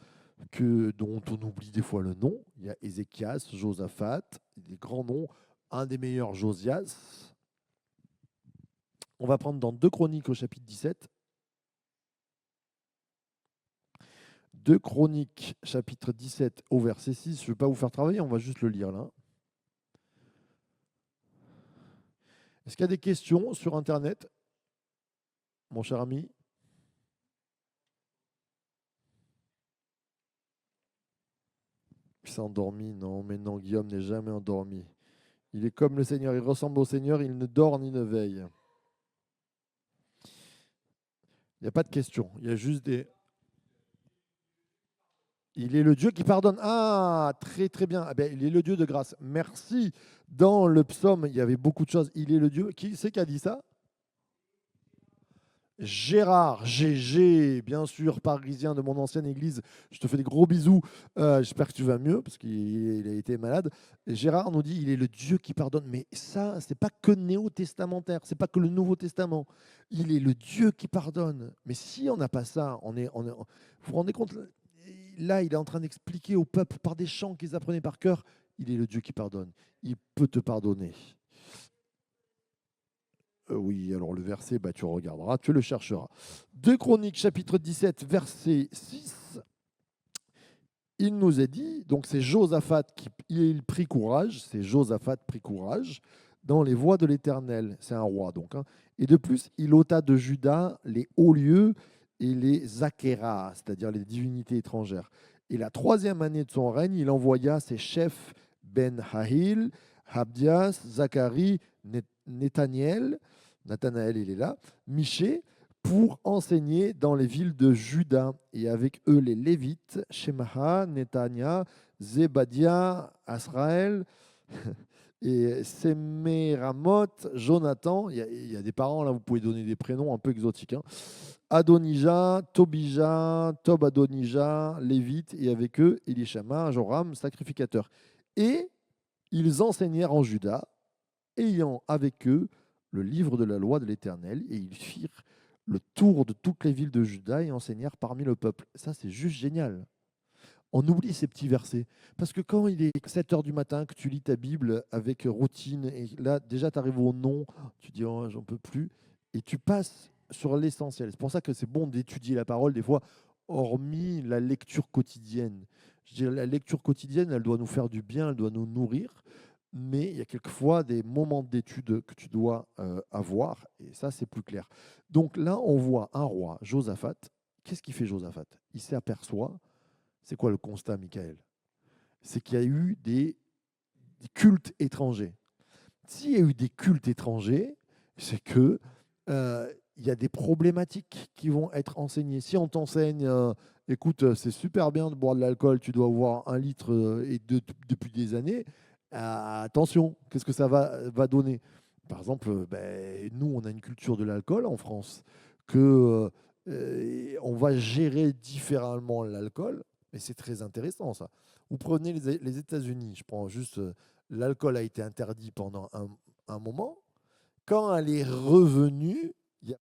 dont on oublie des fois le nom. Il y a Ézéchias, Josaphat, des grands noms. Un des meilleurs, Josias. On va prendre dans 2 Chroniques au chapitre 17. 2 Chroniques, chapitre 17 au verset 6. Je ne vais pas vous faire travailler, on va juste le lire là. Est-ce qu'il y a des questions sur Internet, mon cher ami? Il s'est endormi. Non, mais non, Guillaume n'est jamais endormi. Il est comme le Seigneur, il ressemble au Seigneur, il ne dort ni ne veille. Il n'y a pas de questions, il y a juste des... Il est le Dieu qui pardonne. Ah, très très bien. Ah ben, il est le Dieu de grâce. Merci. Dans le psaume, il y avait beaucoup de choses. Il est le Dieu. Qui c'est qui a dit ça? Gérard, GG, bien sûr, parisien de mon ancienne église. Je te fais des gros bisous. J'espère que tu vas mieux parce qu'il a été malade. Et Gérard nous dit il est le Dieu qui pardonne. Mais ça, c'est pas que néo-testamentaire, c'est pas que le Nouveau Testament. Il est le Dieu qui pardonne. Mais si on n'a pas ça, vous vous rendez compte? Là, il est en train d'expliquer au peuple par des chants qu'ils apprenaient par cœur. Il est le Dieu qui pardonne. Il peut te pardonner. Oui, alors le verset, bah, tu regarderas, tu le chercheras. 2 Chroniques, chapitre 17, verset 6, il nous est dit, donc c'est Josaphat qui il prit courage, c'est Josaphat prit courage dans les voies de l'Éternel, c'est un roi donc, hein. Et de plus, il ôta de Juda les hauts lieux et les Achéras, c'est-à-dire les divinités étrangères. Et la 3e année de son règne, il envoya ses chefs Ben-Hahil, Abdias, Zacharie, Nathaniel, Nathanaël il est là, Michée, pour enseigner dans les villes de Juda, et avec eux les Lévites, Shemaha, Netania, Zébadia, Asraël, et Séméramoth, Jonathan. Il y a des parents, là, vous pouvez donner des prénoms un peu exotiques, hein. Adonijah, Tobijah, Tob-Adonijah, Lévites, et avec eux Élishama, Joram, sacrificateur. Et ils enseignèrent en Juda, ayant avec eux le livre de la loi de l'Éternel, et ils firent le tour de toutes les villes de Juda et enseignèrent parmi le peuple. Ça, c'est juste génial. On oublie ces petits versets. Parce que quand il est 7 heures du matin, que tu lis ta Bible avec routine, et là, déjà, tu arrives au nom, tu dis, oh, j'en peux plus, et tu passes sur l'essentiel. C'est pour ça que c'est bon d'étudier la parole, des fois, hormis la lecture quotidienne. Je dis, la lecture quotidienne, elle doit nous faire du bien, elle doit nous nourrir, mais il y a quelquefois des moments d'étude que tu dois avoir, et ça, c'est plus clair. Donc là, on voit un roi, Josaphat. Qu'est-ce qu'il fait, Josaphat? Il s'aperçoit, c'est quoi le constat, Michael? C'est qu'il y a eu des cultes étrangers. S'il y a eu des cultes étrangers, c'est que il y a des problématiques qui vont être enseignées. Si on t'enseigne, écoute, c'est super bien de boire de l'alcool, tu dois boire 1 litre depuis des années, attention, qu'est-ce que ça va donner? Par exemple, nous, on a une culture de l'alcool en France, que on va gérer différemment l'alcool, et c'est très intéressant ça. Vous prenez les États-Unis, je prends juste, l'alcool a été interdit pendant un moment. Quand elle est revenue, il y a eu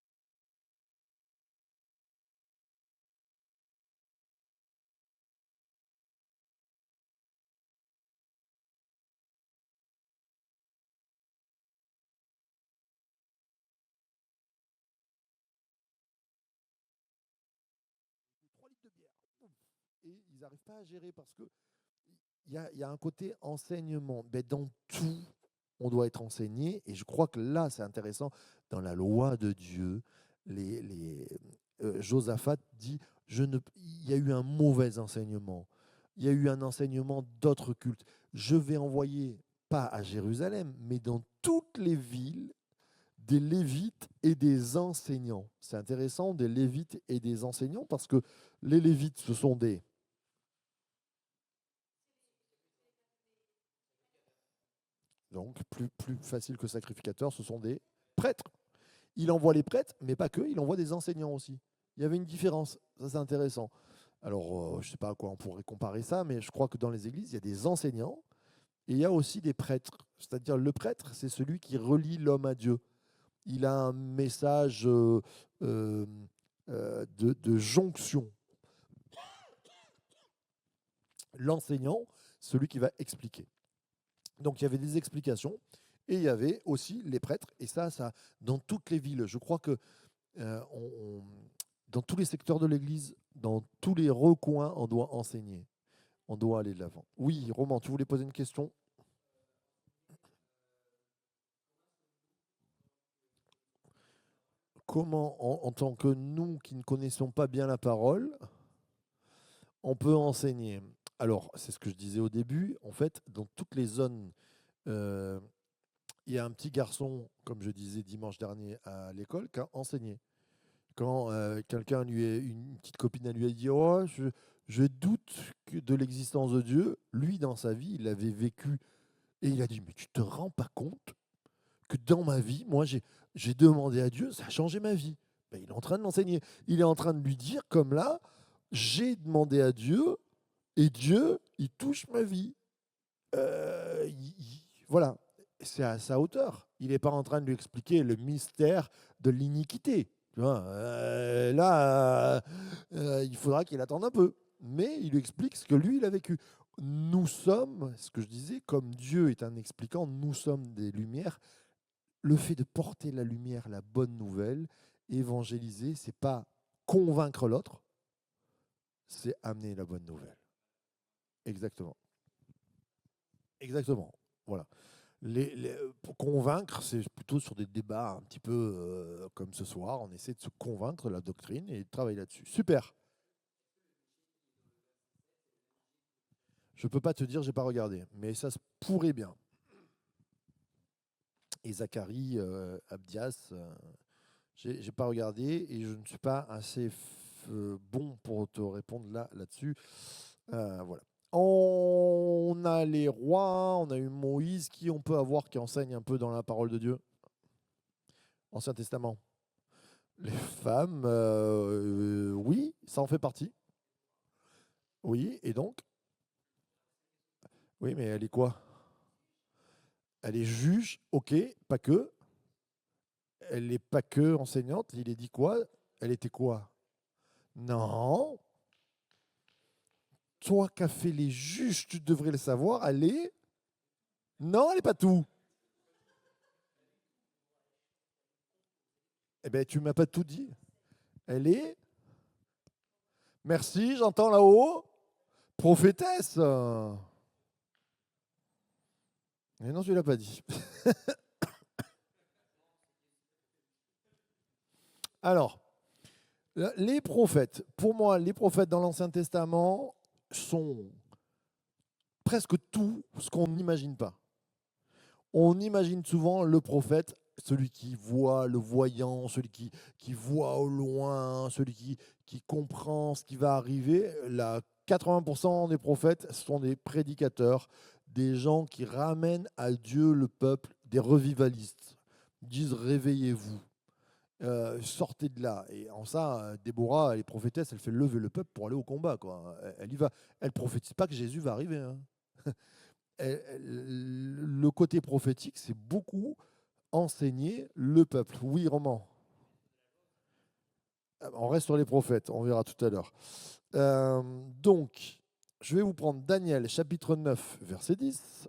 3 litres de bière. Pouf. Et ils n'arrivent pas à gérer parce que il y a un côté enseignement. Ben, dans tout, on doit être enseigné. Et je crois que là, c'est intéressant. Dans la loi de Dieu, Josaphat dit, il y a eu un mauvais enseignement. Il y a eu un enseignement d'autres cultes. Je vais envoyer, pas à Jérusalem, mais dans toutes les villes, des Lévites et des enseignants. C'est intéressant, des Lévites et des enseignants, parce que les Lévites, ce sont des... Donc, plus facile que sacrificateurs, ce sont des prêtres. Il envoie les prêtres, mais pas que, il envoie des enseignants aussi. Il y avait une différence, ça c'est intéressant. Alors, je ne sais pas à quoi on pourrait comparer ça, mais je crois que dans les églises, il y a des enseignants et il y a aussi des prêtres. C'est-à-dire, le prêtre, c'est celui qui relie l'homme à Dieu. Il a un message euh, de jonction. L'enseignant, celui qui va expliquer. Donc il y avait des explications et il y avait aussi les prêtres. Et ça dans toutes les villes. Je crois que dans tous les secteurs de l'Église, dans tous les recoins, on doit enseigner. On doit aller de l'avant. Oui, Roman, tu voulais poser une question? Comment, en tant que nous qui ne connaissons pas bien la parole, on peut enseigner? Alors, c'est ce que je disais au début. En fait, dans toutes les zones, euh, il y a un petit garçon, comme je disais dimanche dernier à l'école, qui a enseigné. Quand quelqu'un une petite copine, elle lui a dit, oh, je doute de l'existence de Dieu. Lui, dans sa vie, il avait vécu et il a dit, mais tu te rends pas compte que dans ma vie, moi, j'ai demandé à Dieu, ça a changé ma vie. Ben, il est en train de l'enseigner. Il est en train de lui dire, comme là, j'ai demandé à Dieu et Dieu, il touche ma vie. Voilà, c'est à sa hauteur. Il n'est pas en train de lui expliquer le mystère de l'iniquité. Tu vois, là, il faudra qu'il attende un peu. Mais il lui explique ce que lui, il a vécu. Nous sommes, ce que je disais, comme Dieu est un expliquant, nous sommes des lumières. Le fait de porter la lumière, la bonne nouvelle, évangéliser, c'est pas convaincre l'autre, c'est amener la bonne nouvelle. Exactement. Exactement. Voilà. Pour convaincre, c'est plutôt sur des débats un petit peu comme ce soir. On essaie de se convaincre de la doctrine et de travailler là-dessus. Super. Je ne peux pas te dire, j'ai pas regardé, mais ça se pourrait bien. Et Zacharie, Abdias, j'ai pas regardé et je ne suis pas assez bon pour te répondre là-dessus. Voilà. On a les rois, on a eu Moïse, qui on peut avoir qui enseigne un peu dans la parole de Dieu, Ancien Testament. Les femmes, oui, ça en fait partie. Oui, et donc? Oui, mais elle est quoi? Elle est juge, ok, pas que. Elle n'est pas que enseignante. Il est dit quoi? Elle était quoi? Non. Toi qui as fait les juges, tu devrais le savoir. Elle est. Non, elle n'est pas tout. Eh bien, tu m'as pas tout dit. Elle est. Merci, j'entends là-haut. Prophétesse. Mais non, tu ne l'as pas dit. Alors, les prophètes, pour moi, les prophètes dans l'Ancien Testament sont presque tout ce qu'on n'imagine pas. On imagine souvent le prophète, celui qui voit, le voyant, celui qui voit au loin, celui qui comprend ce qui va arriver. Là, 80% des prophètes sont des prédicateurs, des gens qui ramènent à Dieu le peuple, des revivalistes. Ils disent réveillez-vous. Sortez de là. Et en ça, Déborah, elle est prophétesse, elle fait lever le peuple pour aller au combat, quoi. Elle y va. Elle prophétise pas que Jésus va arriver, hein. Le côté prophétique, c'est beaucoup enseigner le peuple. Oui, Roman. On reste sur les prophètes, on verra tout à l'heure. Donc, je vais vous prendre Daniel, chapitre 9, verset 10.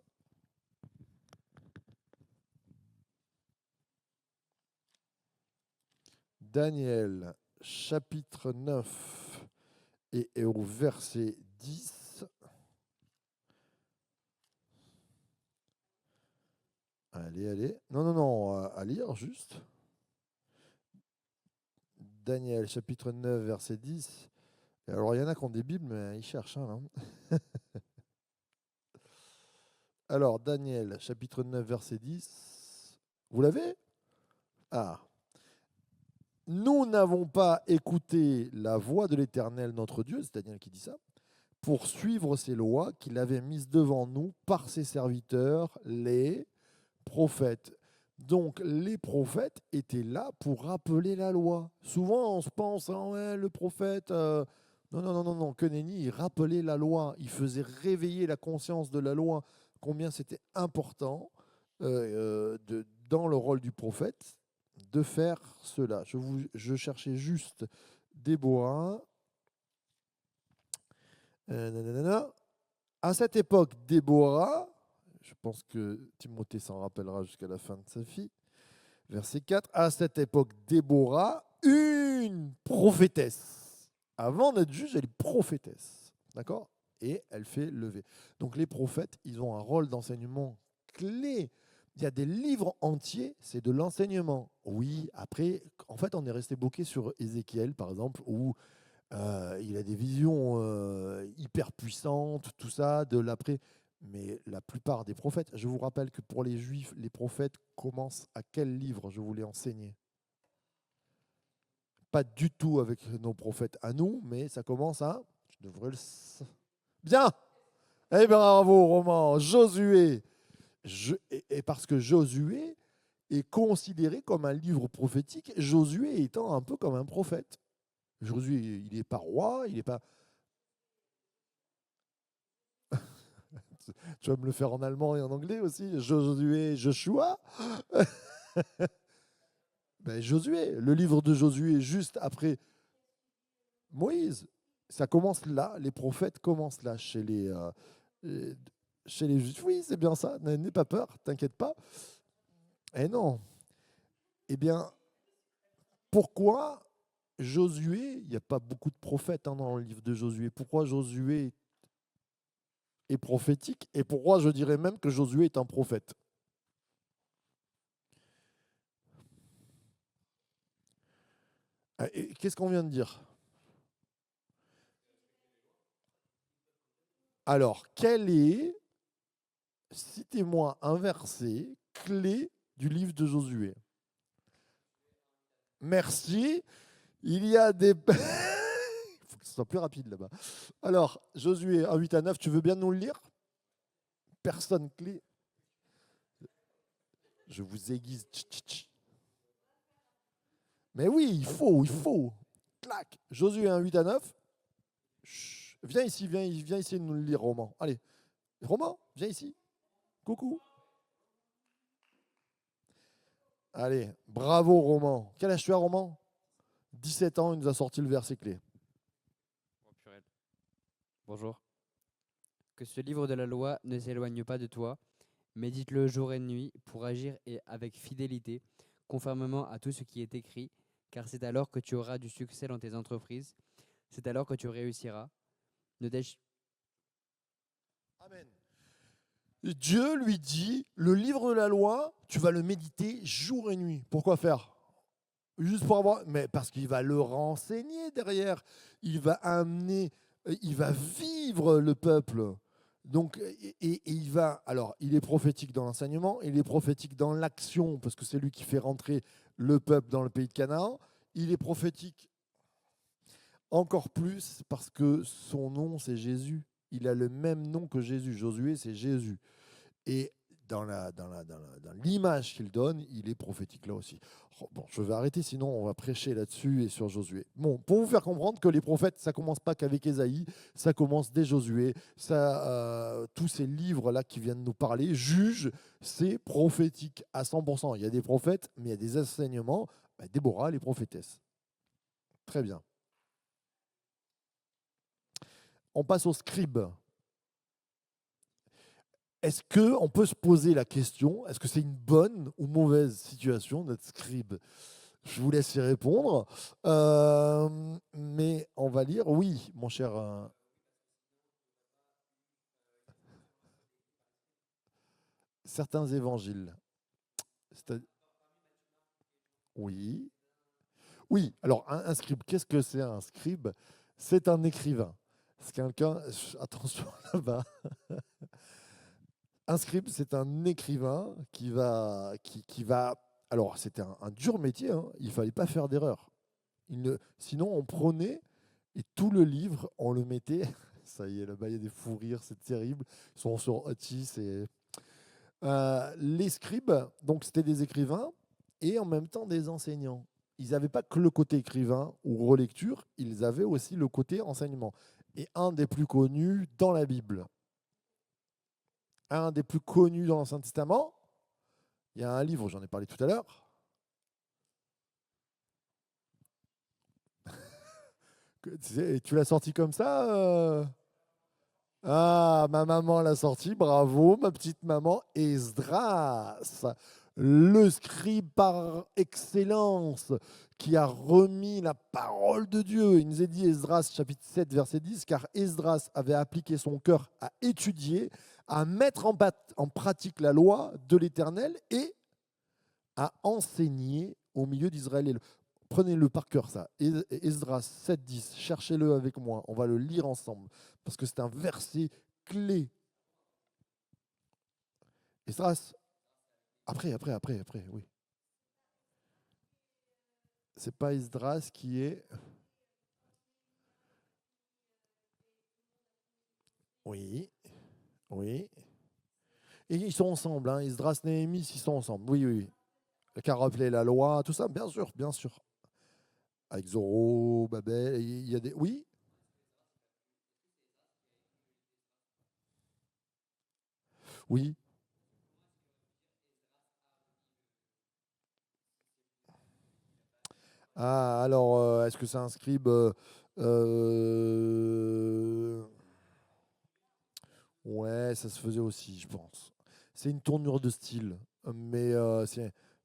Daniel, chapitre 9 et au verset 10. Allez, allez. Non, non, non, à lire juste. Daniel, chapitre 9, verset 10. Et alors, il y en a qui ont des Bibles, mais ils cherchent. Hein, là. Alors, Daniel, chapitre 9, verset 10. Vous l'avez? Ah. Nous n'avons pas écouté la voix de l'Éternel, notre Dieu, c'est Daniel qui dit ça, pour suivre ses lois qu'il avait mises devant nous par ses serviteurs, les prophètes. Donc les prophètes étaient là pour rappeler la loi. Souvent on se pense, ah ouais, le prophète, non, non, non, non, non, que nenni, il rappelait la loi, il faisait réveiller la conscience de la loi, combien c'était important dans le rôle du prophète de faire cela. Je cherchais juste Déborah. Nanana. À cette époque, Déborah, je pense que Timothée s'en rappellera jusqu'à la fin de sa vie, verset 4, à cette époque, Déborah, une prophétesse. Avant d'être juge, elle est prophétesse. D'accord? Et elle fait lever. Donc les prophètes, ils ont un rôle d'enseignement clé. Il y a des livres entiers, c'est de l'enseignement. Oui, après, en fait, on est resté bloqué sur Ézéchiel, par exemple, où il a des visions hyper puissantes, tout ça, de l'après. Mais la plupart des prophètes, je vous rappelle que pour les juifs, les prophètes commencent à quel livre je vous l'ai enseigné? Pas du tout avec nos prophètes à nous, mais ça commence à... Je devrais le... Bien. Eh bien, bravo, Roman. Josué. Et parce que Josué est considéré comme un livre prophétique, Josué étant un peu comme un prophète. Josué, il n'est pas roi, il n'est pas... Tu vas me le faire en allemand et en anglais aussi. Josué, Joshua. Ben, Josué, le livre de Josué, juste après Moïse. Ça commence là, les prophètes commencent là, euh, chez les Juifs. Oui, c'est bien ça, n'aie pas peur, t'inquiète pas. Eh non. Eh bien, pourquoi Josué, il n'y a pas beaucoup de prophètes dans le livre de Josué. Pourquoi Josué est prophétique et pourquoi je dirais même que Josué est un prophète? Qu'est-ce qu'on vient de dire? Alors, citez-moi un verset clé du livre de Josué. Merci. Il y a des... Il faut que ce soit plus rapide là-bas. Alors, Josué 1, 8 à 9, tu veux bien nous le lire? Personne clé. Je vous aiguise. Tch, tch, tch. Mais oui, il faut, il faut. Clac. Josué 1, 8 à 9. Chut. Viens ici, viens essayer de nous le lire, Roman. Allez. Roman, viens ici. Coucou. Allez, bravo, Roman. Quel âge tu as, Roman? 17 ans, il nous a sorti le verset clé. Oh, purée. Bonjour. Que ce livre de la loi ne s'éloigne pas de toi, médite-le jour et nuit pour agir et avec fidélité, conformément à tout ce qui est écrit, car c'est alors que tu auras du succès dans tes entreprises, c'est alors que tu réussiras. Ne t'ach- Amen. Dieu lui dit, le livre de la loi, tu vas le méditer jour et nuit. Pourquoi faire? Juste pour avoir... Mais parce qu'il va le renseigner derrière. Il va amener, il va vivre le peuple. Donc, et il va... Alors, il est prophétique dans l'enseignement, il est prophétique dans l'action, parce que c'est lui qui fait rentrer le peuple dans le pays de Canaan. Il est prophétique encore plus parce que son nom, c'est Jésus. Il a le même nom que Jésus. Josué, c'est Jésus. Et dans l'image qu'il donne, il est prophétique là aussi. Oh, bon, je vais arrêter, sinon on va prêcher là-dessus et sur Josué. Bon, pour vous faire comprendre que les prophètes, ça commence pas qu'avec Ésaïe, ça commence dès Josué. Tous ces livres-là qui viennent nous parler, jugent, c'est prophétique à 100%. Il y a des prophètes, mais il y a des enseignements. Bah, Déborah, les prophétesses. Très bien. On passe aux scribes. Est-ce qu'on peut se poser la question, est-ce que c'est une bonne ou mauvaise situation d'être scribe? Je vous laisse y répondre. Mais on va lire, oui, mon cher. Certains évangiles. C'est- Oui. Oui, alors un scribe, qu'est-ce que c'est un scribe? C'est un écrivain. C'est quelqu'un. Attention là-bas. Un scribe, c'est un écrivain qui va. Alors, c'était un dur métier, hein. Il ne fallait pas faire d'erreur. Sinon, on prenait et tout le livre, on le mettait. Ça y est, là-bas, il y a des fous rires, c'est terrible. Ils sont sur Otis. Les scribes, donc c'était des écrivains et en même temps des enseignants. Ils n'avaient pas que le côté écrivain ou relecture, ils avaient aussi le côté enseignement. Et un des plus connus dans la Bible, un des plus connus dans l'Ancien Testament, il y a un livre, j'en ai parlé tout à l'heure. Tu l'as sorti comme ça Ah, ma maman l'a sorti, bravo, ma petite maman. Esdras, le scribe par excellence, qui a remis la parole de Dieu. Il nous est dit, Esdras, chapitre 7, verset 10, car Esdras avait appliqué son cœur à étudier, à mettre en pratique la loi de l'Éternel et à enseigner au milieu d'Israël. Prenez-le par cœur, ça. Esdras 7.10, cherchez-le avec moi, on va le lire ensemble, parce que c'est un verset clé. Esdras, après, oui. C'est pas Esdras qui est... Oui, oui. Et ils sont ensemble, hein. Esdras, Néhémie, ils sont ensemble. Oui, oui, oui. Qui a rappelé la loi, tout ça, bien sûr, bien sûr. Avec Zoro, Babel, il y a des... Oui, oui. Ah, alors, est-ce que c'est un scribe euh, Ouais, ça se faisait aussi, je pense. C'est une tournure de style, mais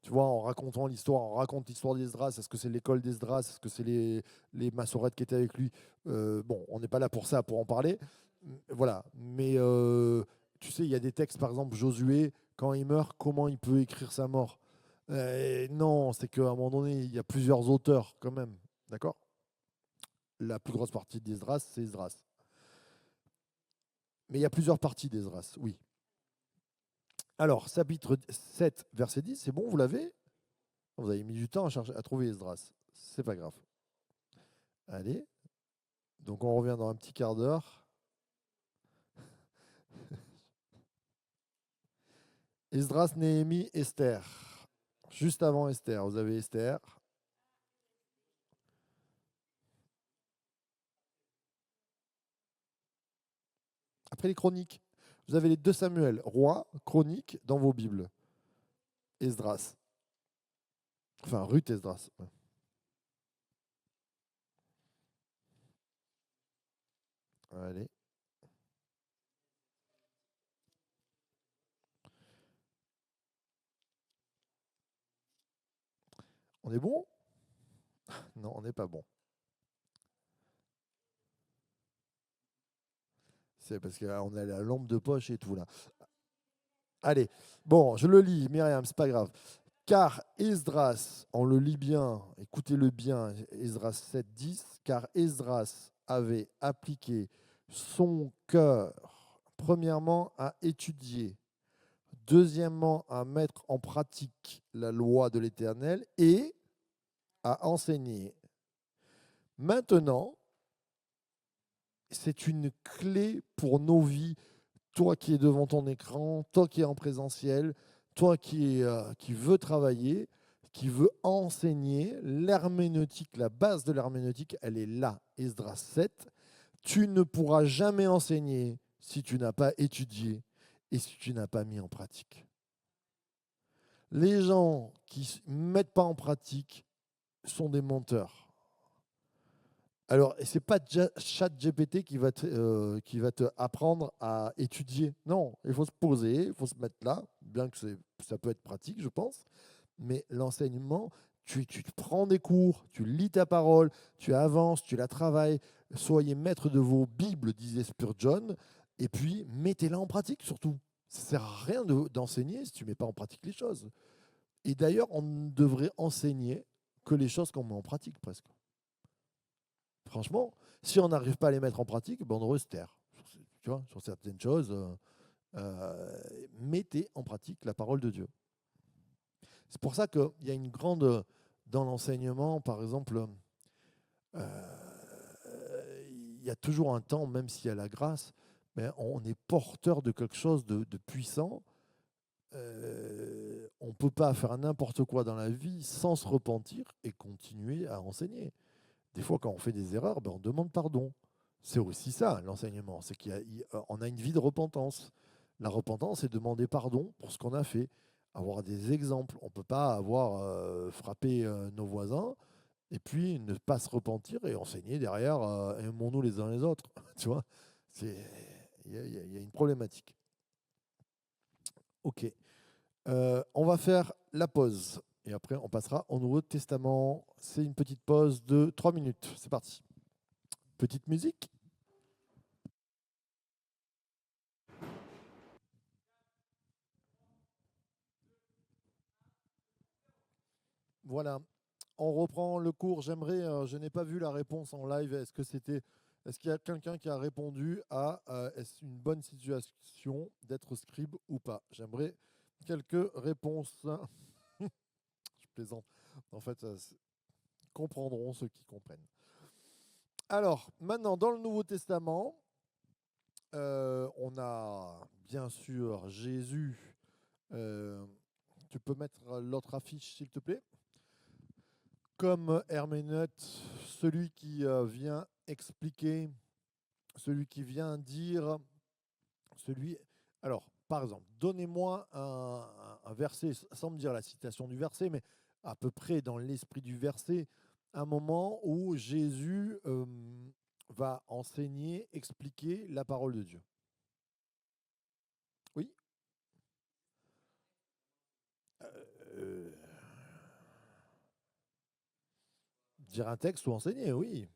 Tu vois, en racontant l'histoire, on raconte l'histoire d'Esdras. Est-ce que c'est l'école d'Esdras? Est-ce que c'est les massorettes qui étaient avec lui? Bon, on n'est pas là pour ça, pour en parler. Voilà. Mais tu sais, il y a des textes, par exemple, Josué, quand il meurt, comment il peut écrire sa mort? Non, c'est qu'à un moment donné, il y a plusieurs auteurs quand même. D'accord? La plus grosse partie d'Esdras, c'est Esdras. Mais il y a plusieurs parties d'Esdras, oui. Alors, chapitre 7, verset 10, c'est bon, vous l'avez? Vous avez mis du temps à trouver Esdras. C'est pas grave. Allez. Donc, on revient dans un petit quart d'heure. Esdras, Néhémie, Esther. Juste avant Esther, vous avez Esther. Après les chroniques, vous avez les 2 Samuel, roi, chronique, dans vos Bibles. Esdras. Enfin, Ruth Esdras. Ouais. Allez. On est bon? Non, on n'est pas bon. C'est parce qu'on a la lampe de poche et tout là. Allez, bon, je le lis, Myriam, c'est pas grave. Car Esdras, on le lit bien, écoutez-le bien, Esdras 7.10, car Esdras avait appliqué son cœur, premièrement, à étudier, deuxièmement, à mettre en pratique la loi de l'Éternel et à enseigner. Maintenant, c'est une clé pour nos vies. Toi qui es devant ton écran, toi qui es en présentiel, toi qui veux travailler, qui veut enseigner, l'herméneutique, la base de l'herméneutique, elle est là, Esdras 7. Tu ne pourras jamais enseigner si tu n'as pas étudié et si tu n'as pas mis en pratique. Les gens qui ne mettent pas en pratique sont des menteurs. Alors, ce n'est pas ChatGPT qui va te apprendre à étudier. Non, il faut se poser, il faut se mettre là, bien que ça peut être pratique, je pense. Mais l'enseignement, tu prends des cours, tu lis ta parole, tu avances, tu la travailles. Soyez maître de vos Bibles, disait Spurgeon, et puis mettez-la en pratique surtout. Ça ne sert à rien d'enseigner si tu ne mets pas en pratique les choses. Et d'ailleurs, on ne devrait enseigner que les choses qu'on met en pratique presque. Franchement, si on n'arrive pas à les mettre en pratique, ben on devrait se taire. Tu vois, sur certaines choses, mettez en pratique la parole de Dieu. C'est pour ça qu'il y a une grande, dans l'enseignement, par exemple, il y a toujours un temps, même s'il y a la grâce, mais on est porteur de quelque chose de puissant. On ne peut pas faire n'importe quoi dans la vie sans se repentir et continuer à enseigner. Des fois, quand on fait des erreurs, ben, on demande pardon. C'est aussi ça, l'enseignement. C'est qu'on a une vie de repentance. La repentance, c'est demander pardon pour ce qu'on a fait. Avoir des exemples. On ne peut pas avoir frappé nos voisins et puis ne pas se repentir et enseigner derrière aimons-nous les uns les autres. Tu vois, il y a une problématique. Ok. On va faire la pause. Et après, on passera au Nouveau Testament. C'est une petite pause de 3 minutes. C'est parti. Petite musique. Voilà. On reprend le cours. Je n'ai pas vu la réponse en live. Est-ce qu'il y a quelqu'un qui a répondu à est-ce une bonne situation d'être scribe ou pas? J'aimerais quelques réponses. Je plaisante. En fait, comprendront ceux qui comprennent. Alors, maintenant, dans le Nouveau Testament, on a bien sûr Jésus. Tu peux mettre l'autre affiche, s'il te plaît. Comme herméneute, celui qui vient expliquer, celui qui vient dire, Alors, par exemple, donnez-moi un verset, sans me dire la citation du verset, mais à peu près dans l'esprit du verset, un moment où Jésus va enseigner, expliquer la parole de Dieu. Oui. Dire un texte ou enseigner, oui.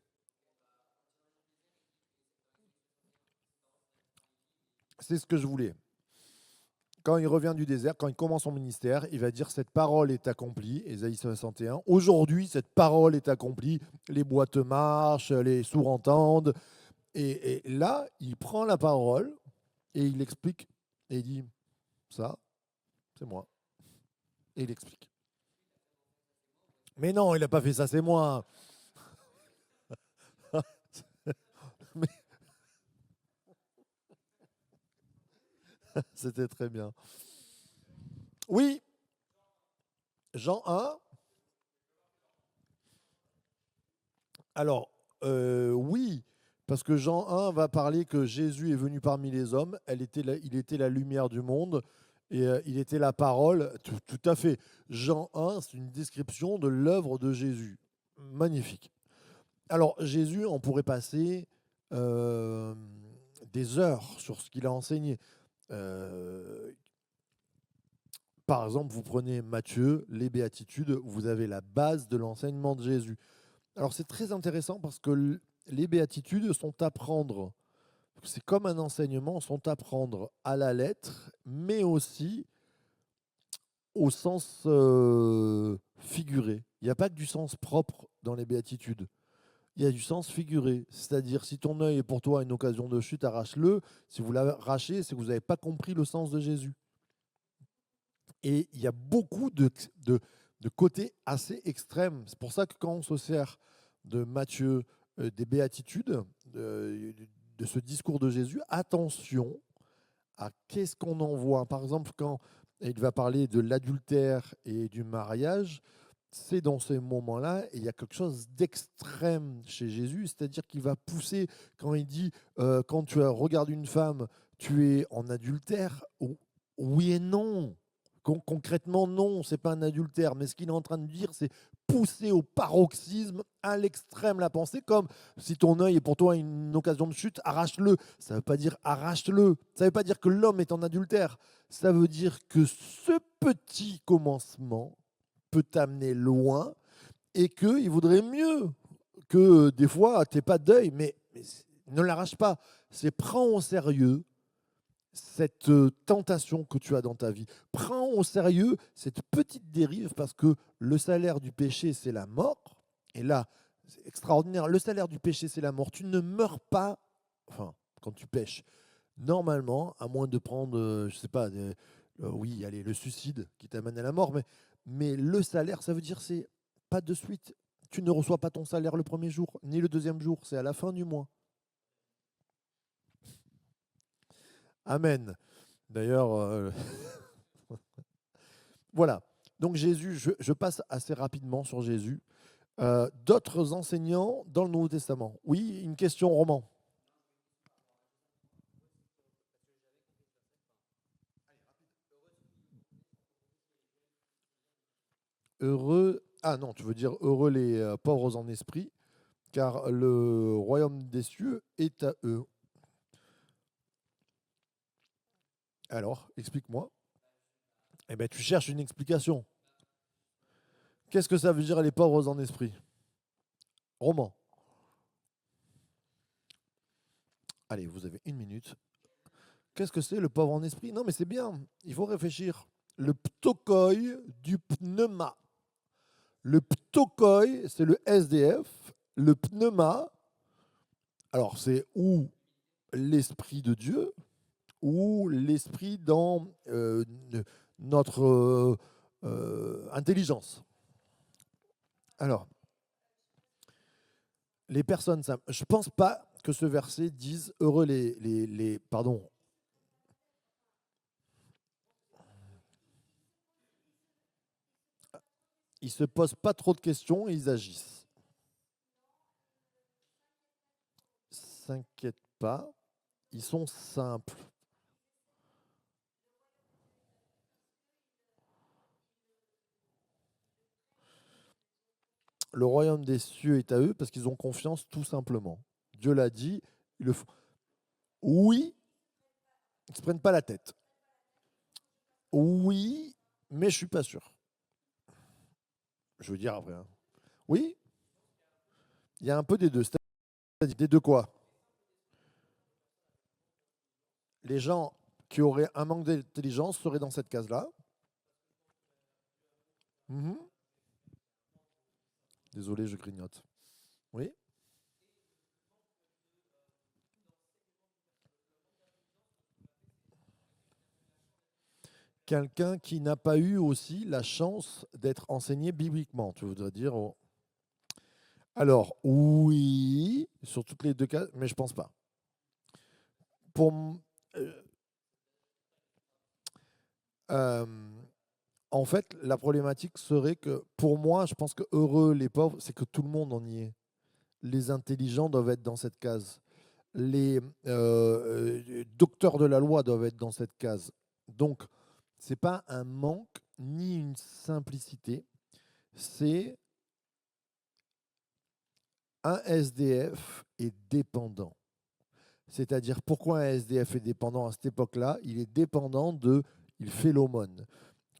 C'est ce que je voulais. Quand il revient du désert, quand il commence son ministère, il va dire cette parole est accomplie, Ésaïe 61. Aujourd'hui, cette parole est accomplie, les boîtes marchent, les sourds entendent. Et là, il prend la parole et il explique et il dit ça, c'est moi. Et il explique. Mais non, il n'a pas fait ça, c'est moi. Mais c'était très bien. Oui, Jean 1. Alors, oui, parce que Jean 1 va parler que Jésus est venu parmi les hommes, il était la lumière du monde, et il était la parole, tout à fait. Jean 1, c'est une description de l'œuvre de Jésus. Magnifique. Alors, Jésus, on pourrait passer euh, des heures sur ce qu'il a enseigné. Euh, Par exemple, vous prenez Matthieu, les béatitudes, vous avez la base de l'enseignement de Jésus. Alors c'est très intéressant parce que les béatitudes sont à prendre, c'est comme un enseignement, sont à prendre à la lettre, mais aussi au sens figuré. Il n'y a pas que du sens propre dans les béatitudes. Il y a du sens figuré. C'est-à-dire, si ton œil est pour toi une occasion de chute, arrache-le. Si vous l'arrachez, c'est que vous n'avez pas compris le sens de Jésus. Et il y a beaucoup de côtés assez extrêmes. C'est pour ça que quand on se sert de Matthieu, des béatitudes, de ce discours de Jésus, attention à qu'est-ce qu'on en voit. Par exemple, quand il va parler de l'adultère et du mariage, c'est dans ces moments-là, il y a quelque chose d'extrême chez Jésus, c'est-à-dire qu'il va pousser, quand il dit, quand tu regardes une femme, tu es en adultère, oui et non. Concrètement, non, c'est pas un adultère, mais ce qu'il est en train de dire, c'est pousser au paroxysme, à l'extrême la pensée, comme si ton œil est pour toi une occasion de chute, arrache-le. Ça ne veut pas dire arrache-le, ça ne veut pas dire que l'homme est en adultère, ça veut dire que ce petit commencement peut t'amener loin et qu'il vaudrait mieux que des fois, tu n'aies pas d'œil, mais ne l'arrache pas. C'est prends au sérieux cette tentation que tu as dans ta vie. Prends au sérieux cette petite dérive parce que le salaire du péché, c'est la mort. Et là, c'est extraordinaire. Le salaire du péché, c'est la mort. Tu ne meurs pas, enfin, quand tu pêches. Normalement, à moins de prendre, je sais pas, oui, allez, le suicide qui t'amène à la mort, mais le salaire, ça veut dire c'est pas de suite. Tu ne reçois pas ton salaire le premier jour, ni le deuxième jour, c'est à la fin du mois. Amen. D'ailleurs, voilà. Donc Jésus, je passe assez rapidement sur Jésus. D'autres enseignants dans le Nouveau Testament. Oui, une question, Roman. Heureux. Ah non, tu veux dire heureux les pauvres en esprit, car le royaume des cieux est à eux. Alors, explique-moi. Eh bien, tu cherches une explication. Qu'est-ce que ça veut dire les pauvres en esprit? Roman. Allez, vous avez une minute. Qu'est-ce que c'est le pauvre en esprit? Non, mais c'est bien. Il faut réfléchir. Le ptokoi du pneuma. Le ptokoi, c'est le SDF. Le pneuma, alors c'est ou l'esprit de Dieu, ou l'esprit dans notre intelligence. Alors, les personnes simples, je ne pense pas que ce verset dise heureux pardon. Ils ne se posent pas trop de questions et ils agissent. S'inquiète pas, ils sont simples. Le royaume des cieux est à eux parce qu'ils ont confiance tout simplement. Dieu l'a dit, ils le font. Oui, ils ne se prennent pas la tête. Oui, mais je ne suis pas sûr. Je veux dire après. Hein. Oui, Il y a un peu des deux. C'est-à-dire des deux quoi? Les gens qui auraient un manque d'intelligence seraient dans cette case-là. Mhm. Désolé, je grignote. Oui. Quelqu'un qui n'a pas eu aussi la chance d'être enseigné bibliquement, tu voudrais dire. Alors, oui, sur toutes les deux cas, mais je pense pas. Pour, euh, euh, En fait, la problématique serait que, pour moi, je pense que heureux les pauvres, c'est que tout le monde en y est. Les intelligents doivent être dans cette case. Les docteurs de la loi doivent être dans cette case. Donc, c'est pas un manque ni une simplicité, c'est un SDF est dépendant. C'est-à-dire, pourquoi un SDF est dépendant à cette époque-là? Il est dépendant de, il fait l'aumône.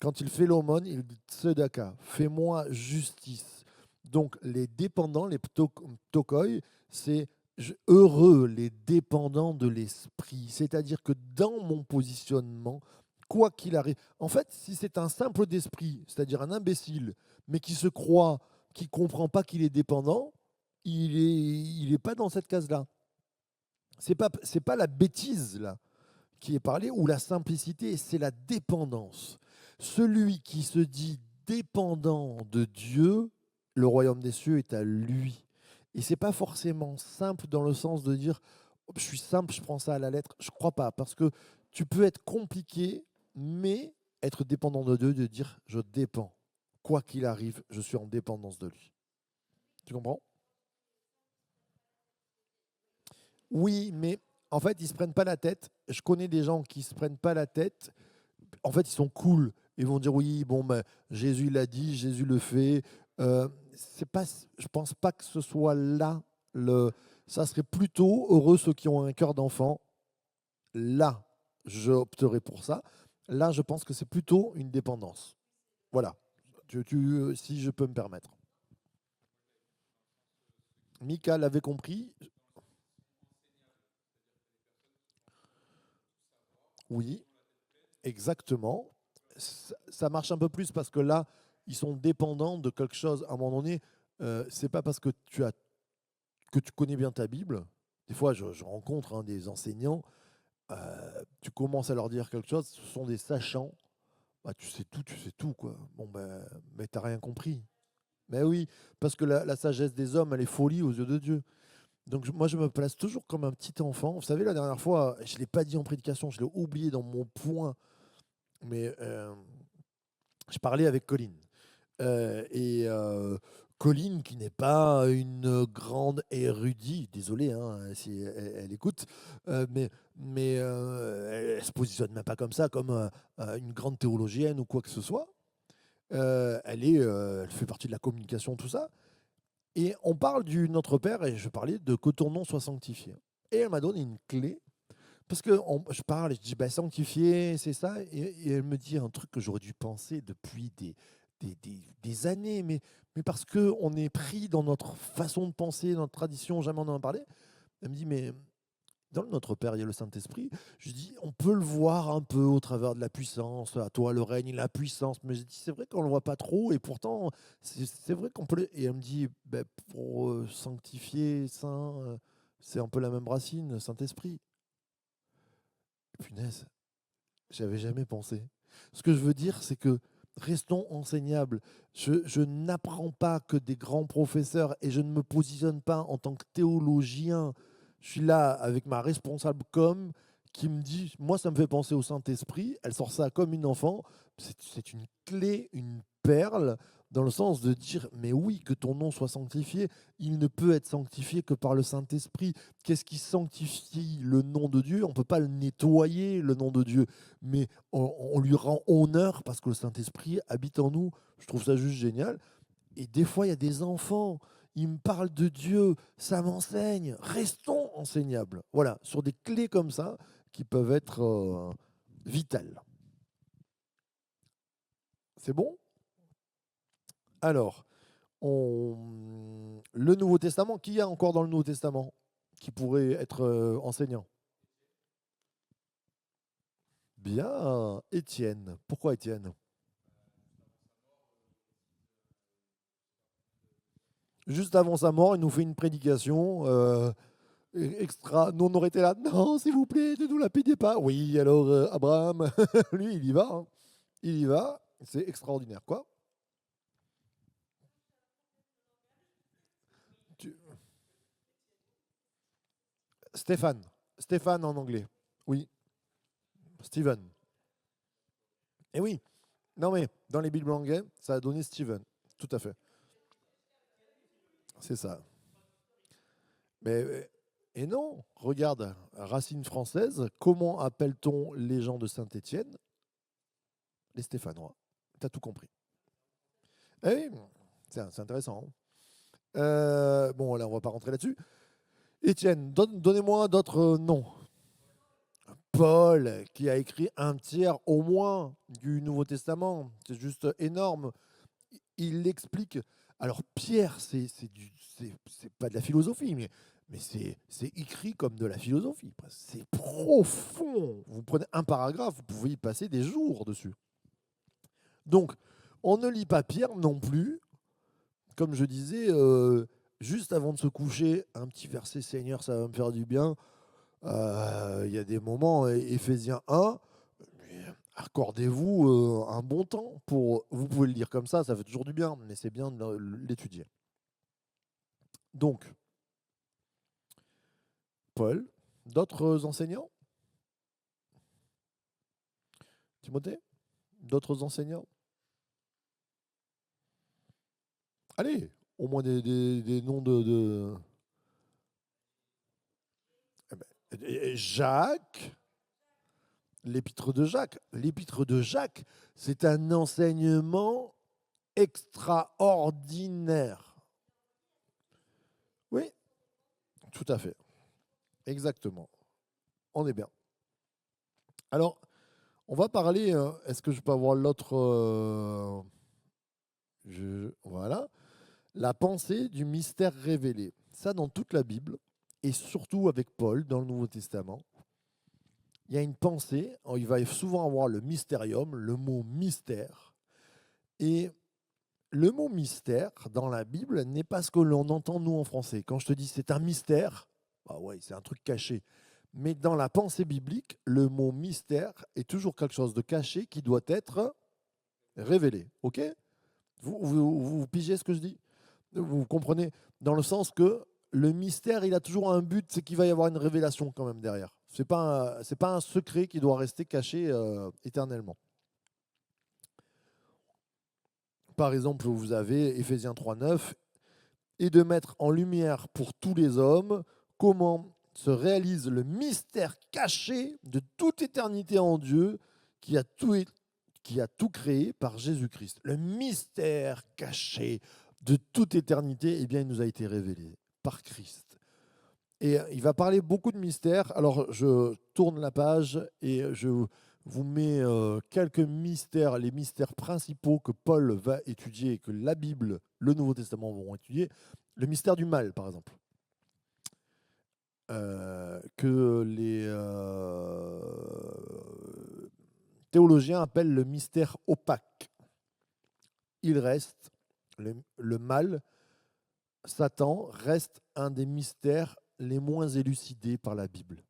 Quand il fait l'aumône, il dit Tzedaka, fais-moi justice. Donc les dépendants, les ptokoi, c'est heureux les dépendants de l'esprit. C'est-à-dire que dans mon positionnement, quoi qu'il arrive, en fait, si c'est un simple d'esprit, c'est-à-dire un imbécile, mais qui se croit, qui ne comprend pas qu'il est dépendant, il est pas dans cette case-là. C'est pas la bêtise là qui est parlé, ou la simplicité, c'est la dépendance. Celui qui se dit dépendant de Dieu, le royaume des cieux est à lui. Et c'est pas forcément simple dans le sens de dire je suis simple, je prends ça à la lettre. Je crois pas, parce que tu peux être compliqué, mais être dépendant de Dieu, de dire je dépends. Quoi qu'il arrive, je suis en dépendance de lui. Tu comprends? Oui, mais en fait, ils se prennent pas la tête. Je connais des gens qui se prennent pas la tête. En fait, ils sont cool. Ils vont dire oui, bon, ben, Jésus l'a dit, Jésus le fait. C'est pas, je pense pas que ce soit là le. Ça serait plutôt heureux ceux qui ont un cœur d'enfant. Là, j'opterais pour ça. Là, je pense que c'est plutôt une dépendance. Voilà. Si je peux me permettre. Mika l'avait compris. Oui, exactement. Ça marche un peu plus parce que là, ils sont dépendants de quelque chose. À un moment donné, c'est pas parce que que tu connais bien ta Bible. Des fois, je rencontre des enseignants, tu commences à leur dire quelque chose, ce sont des sachants. Bah, tu sais tout, quoi. Bon, ben, mais t'as rien compris. Mais oui, parce que la sagesse des hommes, elle est folie aux yeux de Dieu. Donc moi, je me place toujours comme un petit enfant. Vous savez, la dernière fois, je ne l'ai pas dit en prédication, je l'ai oublié dans mon point, mais je parlais avec Colline. Et Colline, qui n'est pas une grande érudite, désolé si elle écoute, mais elle ne se positionne même pas comme ça, comme une grande théologienne ou quoi que ce soit. Elle fait partie de la communication, tout ça. Et on parle du Notre Père, et je parlais de que ton nom soit sanctifié. Et elle m'a donné une clé, parce que je parle, et je dis, bah, sanctifié, c'est ça. Et elle me dit un truc que j'aurais dû penser depuis des années, mais parce qu'on est pris dans notre façon de penser, notre tradition, jamais on en a parlé. Elle me dit, mais dans le Notre Père, il y a le Saint-Esprit. Je dis, on peut le voir un peu au travers de la puissance. À toi le règne, la puissance. Mais je dis, c'est vrai qu'on ne le voit pas trop, et pourtant, c'est vrai qu'on peut. Et elle me dit, ben, pour sanctifier, saint, c'est un peu la même racine, Saint-Esprit. Punaise, j'avais jamais pensé. Ce que je veux dire, c'est que restons enseignables. Je n'apprends pas que des grands professeurs, et je ne me positionne pas en tant que théologien. Je suis là avec ma responsable com qui me dit, moi ça me fait penser au Saint-Esprit, elle sort ça comme une enfant, c'est une clé, une perle, dans le sens de dire, mais oui, que ton nom soit sanctifié, il ne peut être sanctifié que par le Saint-Esprit. Qu'est-ce qui sanctifie le nom de Dieu? On ne peut pas le nettoyer, le nom de Dieu, mais on lui rend honneur parce que le Saint-Esprit habite en nous. Je trouve ça juste génial. Et des fois, il y a des enfants, ils me parlent de Dieu, ça m'enseigne. Restons enseignables. Voilà, sur des clés comme ça qui peuvent être vitales. C'est bon? Alors, Le Nouveau Testament, qui y a encore dans le Nouveau Testament qui pourrait être enseignant? Bien, Étienne. Pourquoi Étienne? Juste avant sa mort, il nous fait une prédication extra. Nous, on aurait été là. Non, s'il vous plaît, ne nous la payez pas. Oui, alors Abraham, lui, il y va. Hein. Il y va. C'est extraordinaire, quoi. Tu- Stéphane. Stéphane en anglais. Oui, Stephen. Et oui. Non, mais dans les Bibles anglais, ça a donné Stephen. Tout à fait. C'est ça. Mais, et non, regarde, racine française, comment appelle-t-on les gens de Saint-Étienne? Les Stéphanois. T'as tout compris. Eh oui, c'est intéressant. Hein. Bon, là, on va pas rentrer là-dessus. Étienne, donnez-moi d'autres noms. Paul, qui a écrit un tiers au moins du Nouveau Testament. C'est juste énorme. Il explique. Alors, Pierre, c'est pas de la philosophie, mais c'est écrit comme de la philosophie. C'est profond. Vous prenez un paragraphe, vous pouvez y passer des jours dessus. Donc, on ne lit pas Pierre non plus. Comme je disais, juste avant de se coucher, un petit verset Seigneur, ça va me faire du bien. Il y a des moments, Éphésiens 1, accordez-vous un bon temps pour. Vous pouvez le lire comme ça fait toujours du bien, mais c'est bien de l'étudier. Donc, Paul, d'autres enseignants? Timothée? D'autres enseignants? Allez, au moins des noms de. Eh ben, Jacques, l'épître de Jacques. L'épître de Jacques, c'est un enseignement extraordinaire. Oui, tout à fait. Exactement. On est bien. Alors, on va parler. Est-ce que je peux avoir l'autre voilà. La pensée du mystère révélé. Ça, dans toute la Bible, et surtout avec Paul dans le Nouveau Testament, il y a une pensée. Il va souvent avoir le mystérium, le mot mystère. Et le mot mystère dans la Bible n'est pas ce que l'on entend nous en français. Quand je te dis c'est un mystère, bah ouais, c'est un truc caché. Mais dans la pensée biblique, le mot mystère est toujours quelque chose de caché qui doit être révélé. Ok? Vous pigez ce que je dis? Vous comprenez? Dans le sens que le mystère, il a toujours un but, c'est qu'il va y avoir une révélation quand même derrière. C'est pas un secret qui doit rester caché éternellement. Par exemple, vous avez Éphésiens 3,9 et de mettre en lumière pour tous les hommes comment se réalise le mystère caché de toute éternité en Dieu qui a tout créé par Jésus-Christ. Le mystère caché de toute éternité, eh bien, il nous a été révélé par Christ. Et il va parler beaucoup de mystères. Alors, je tourne la page et je vous mets quelques mystères, les mystères principaux que Paul va étudier et que la Bible, le Nouveau Testament vont étudier. Le mystère du mal, par exemple, que les théologiens appellent le mystère opaque. Il reste, le mal, Satan, reste un des mystères les moins élucidés par la Bible.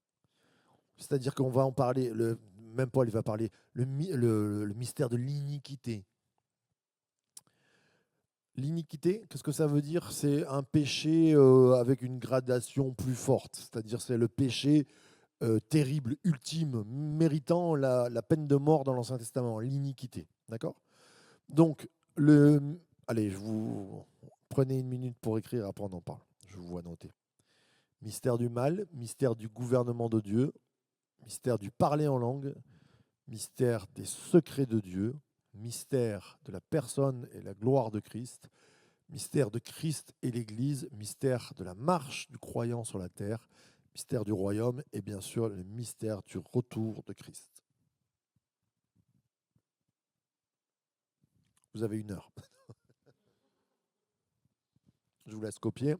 C'est-à-dire qu'on va en parler, même Paul il va parler, le mystère de l'iniquité. L'iniquité, qu'est-ce que ça veut dire? C'est un péché avec une gradation plus forte, c'est-à-dire c'est le péché terrible, ultime, méritant la peine de mort dans l'Ancien Testament, l'iniquité. D'accord? Donc, allez, je vous prenez une minute pour écrire, après on en parle. Je vous vois noter. Mystère du mal, mystère du gouvernement de Dieu, mystère du parler en langue, mystère des secrets de Dieu, mystère de la personne et la gloire de Christ, mystère de Christ et l'Église, mystère de la marche du croyant sur la terre, mystère du royaume et bien sûr le mystère du retour de Christ. Vous avez 1 heure. Je vous laisse copier.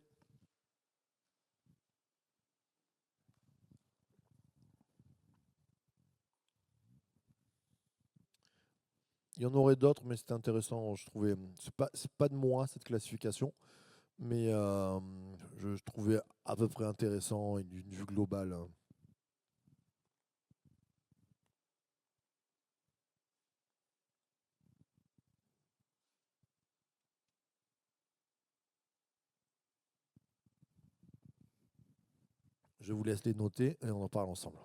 Il y en aurait d'autres, mais c'était intéressant. Je trouvais, c'est pas de moi cette classification, mais je trouvais à peu près intéressant et d'une vue globale. Je vous laisse les noter et on en parle ensemble.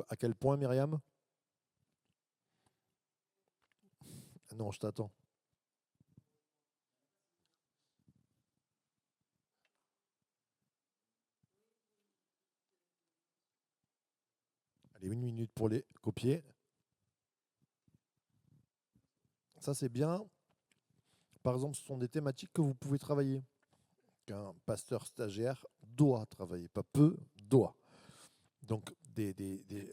À quel point, Myriam? Non, je t'attends. Allez, 1 minute pour les copier. Ça, c'est bien. Par exemple, ce sont des thématiques que vous pouvez travailler, qu'un pasteur stagiaire doit travailler. Pas peut, doit. Donc, ce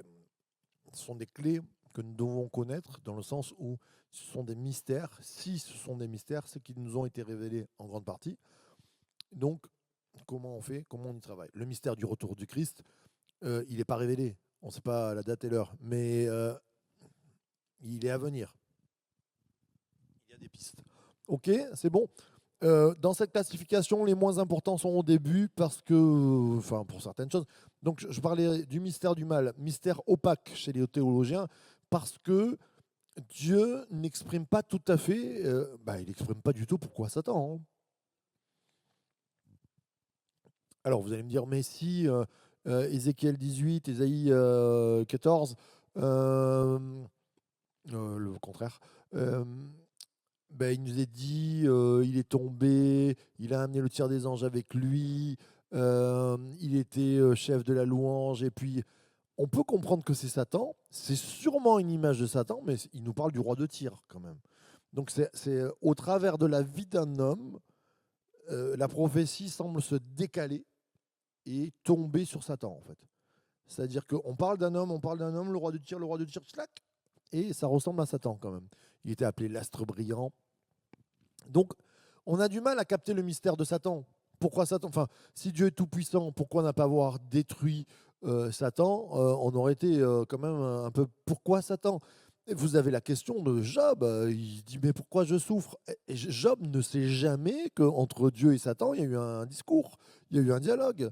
sont des clés que nous devons connaître dans le sens où ce sont des mystères. Si ce sont des mystères, c'est qu'ils nous ont été révélés en grande partie. Donc, comment on fait? Comment on y travaille? Le mystère du retour du Christ, il n'est pas révélé. On ne sait pas la date et l'heure, mais il est à venir. Il y a des pistes. Ok, c'est bon. Dans cette classification, les moins importants sont au début parce que, enfin, pour certaines choses. Donc, je parlais du mystère du mal, mystère opaque chez les théologiens, parce que Dieu n'exprime pas tout à fait, il n'exprime pas du tout pourquoi Satan. Hein. Alors, vous allez me dire, mais si, Ézéchiel 18, Ésaïe 14, le contraire. Il nous est dit, il est tombé, il a amené le tiers des anges avec lui, il était chef de la louange, et puis on peut comprendre que c'est Satan, c'est sûrement une image de Satan, mais il nous parle du roi de Tyr quand même. Donc c'est au travers de la vie d'un homme, la prophétie semble se décaler et tomber sur Satan en fait. C'est-à-dire qu'on parle d'un homme, le roi de Tyr, tchlac, et ça ressemble à Satan quand même. Il était appelé l'astre brillant. Donc, on a du mal à capter le mystère de Satan. Pourquoi Satan? Enfin, si Dieu est tout-puissant, pourquoi n'a pas avoir détruit Satan? On aurait été quand même un peu... Pourquoi Satan? Et vous avez la question de Job. Il dit, mais pourquoi je souffre? Et Job ne sait jamais qu'entre Dieu et Satan, il y a eu un discours, il y a eu un dialogue.